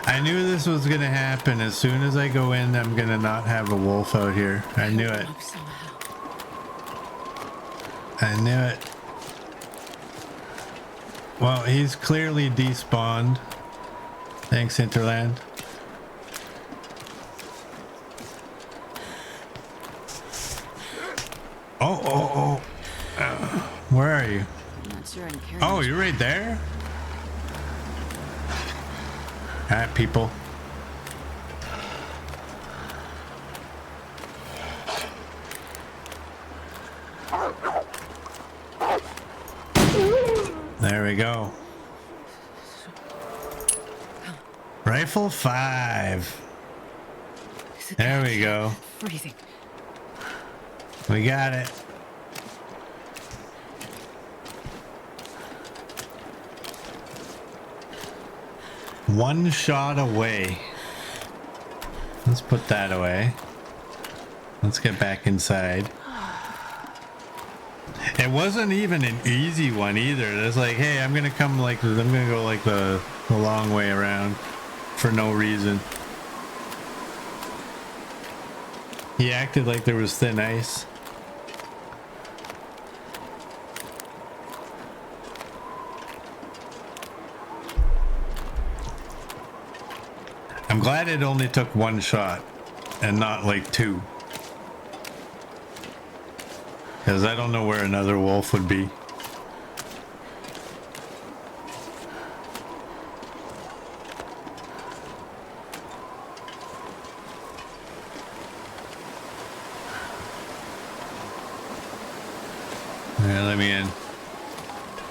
I knew this was gonna happen. As soon as I go in, I'm gonna not have a wolf out here. I knew it. I knew it. Well, he's clearly despawned. Thanks, Interland. Oh. Where are you? I'm not sure I'm carrying. Oh, you're right there? Alright, people. There we go. Rifle 5. There we go. Freezing. We got it. One shot away. Let's put that away. Let's get back inside. It wasn't even an easy one either. It's like, hey, I'm gonna come like, I'm gonna go like the long way around for no reason. He acted like there was thin ice. I'm glad it only took one shot and not like two. Because I don't know where another wolf would be. Yeah, let me in.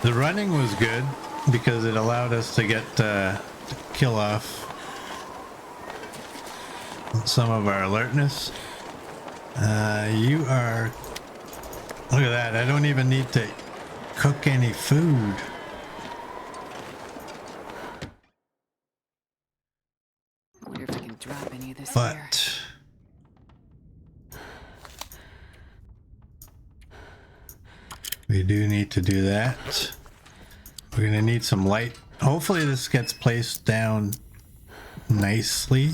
The running was good because it allowed us to get kill off some of our alertness. You are... Look at that. I don't even need to cook any food. I wonder if I can drop any of this here. But... we do need to do that. We're gonna need some light. Hopefully this gets placed down nicely.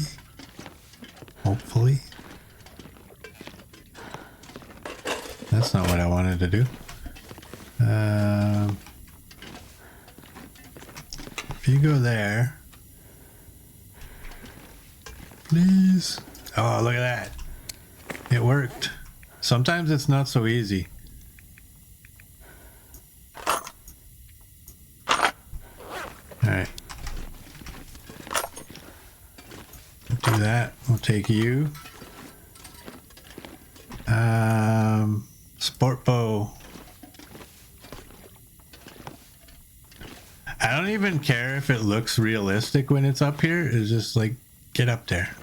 Hopefully. That's not what I wanted to do. If you go there, please. Oh, look at that. It worked. Sometimes it's not so easy. Alright. Do that. We'll take you. Sport bow. I don't even care if it looks realistic when it's up here. It's just like, get up there.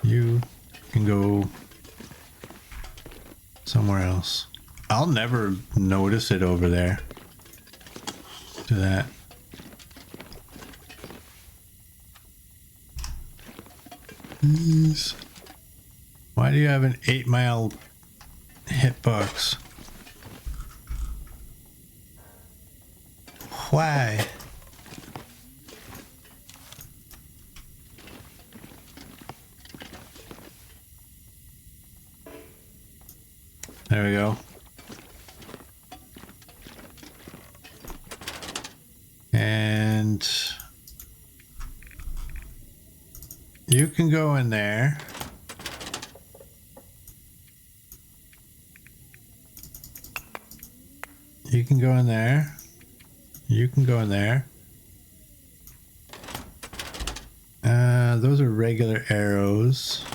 You can go somewhere else. I'll never notice it over there. Do that. Please. Why do you have an 8-mile hitbox? Why? There we go. And you can go in there. You can go in there. You can go in there. Those are regular arrows.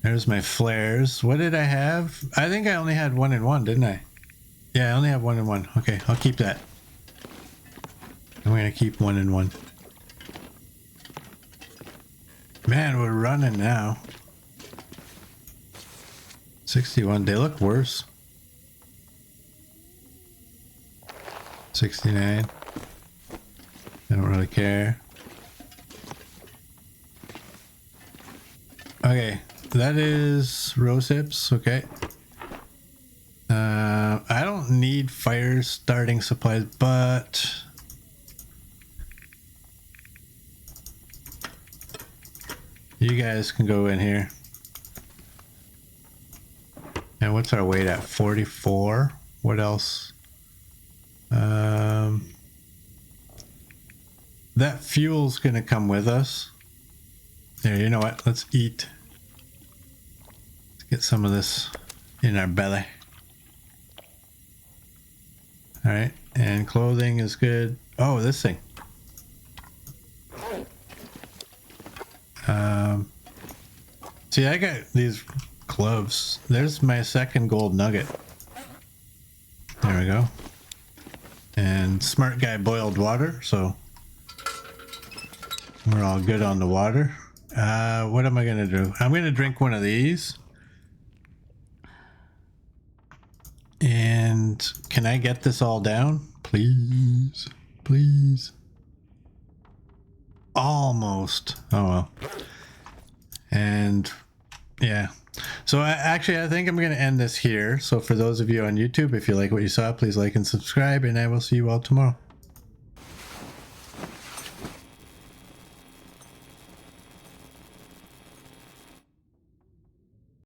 There's my flares. What did I have? I think I only had 1 and 1, didn't I? Yeah, I only have 1 and 1. Okay, I'll keep that. I'm gonna keep 1 and 1. Man, we're running now. 61. They look worse. 69. I don't really care. Okay, that is rose hips. Okay. I don't need fire starting supplies, but you guys can go in here. And what's our weight at? 44. What else? That fuel's gonna come with us. There, you know what? Let's eat. Let's get some of this in our belly. All right, and clothing is good. Oh, this thing. See, I got these gloves. There's my second gold nugget. There we go. And smart guy boiled water, so we're all good on the water. What am I gonna do? I'm gonna drink one of these. And can I get this all down? Please, please. Almost. Oh well. And yeah. So I think I'm going to end this here. So for those of you on YouTube, if you like what you saw, please like and subscribe, and I will see you all tomorrow.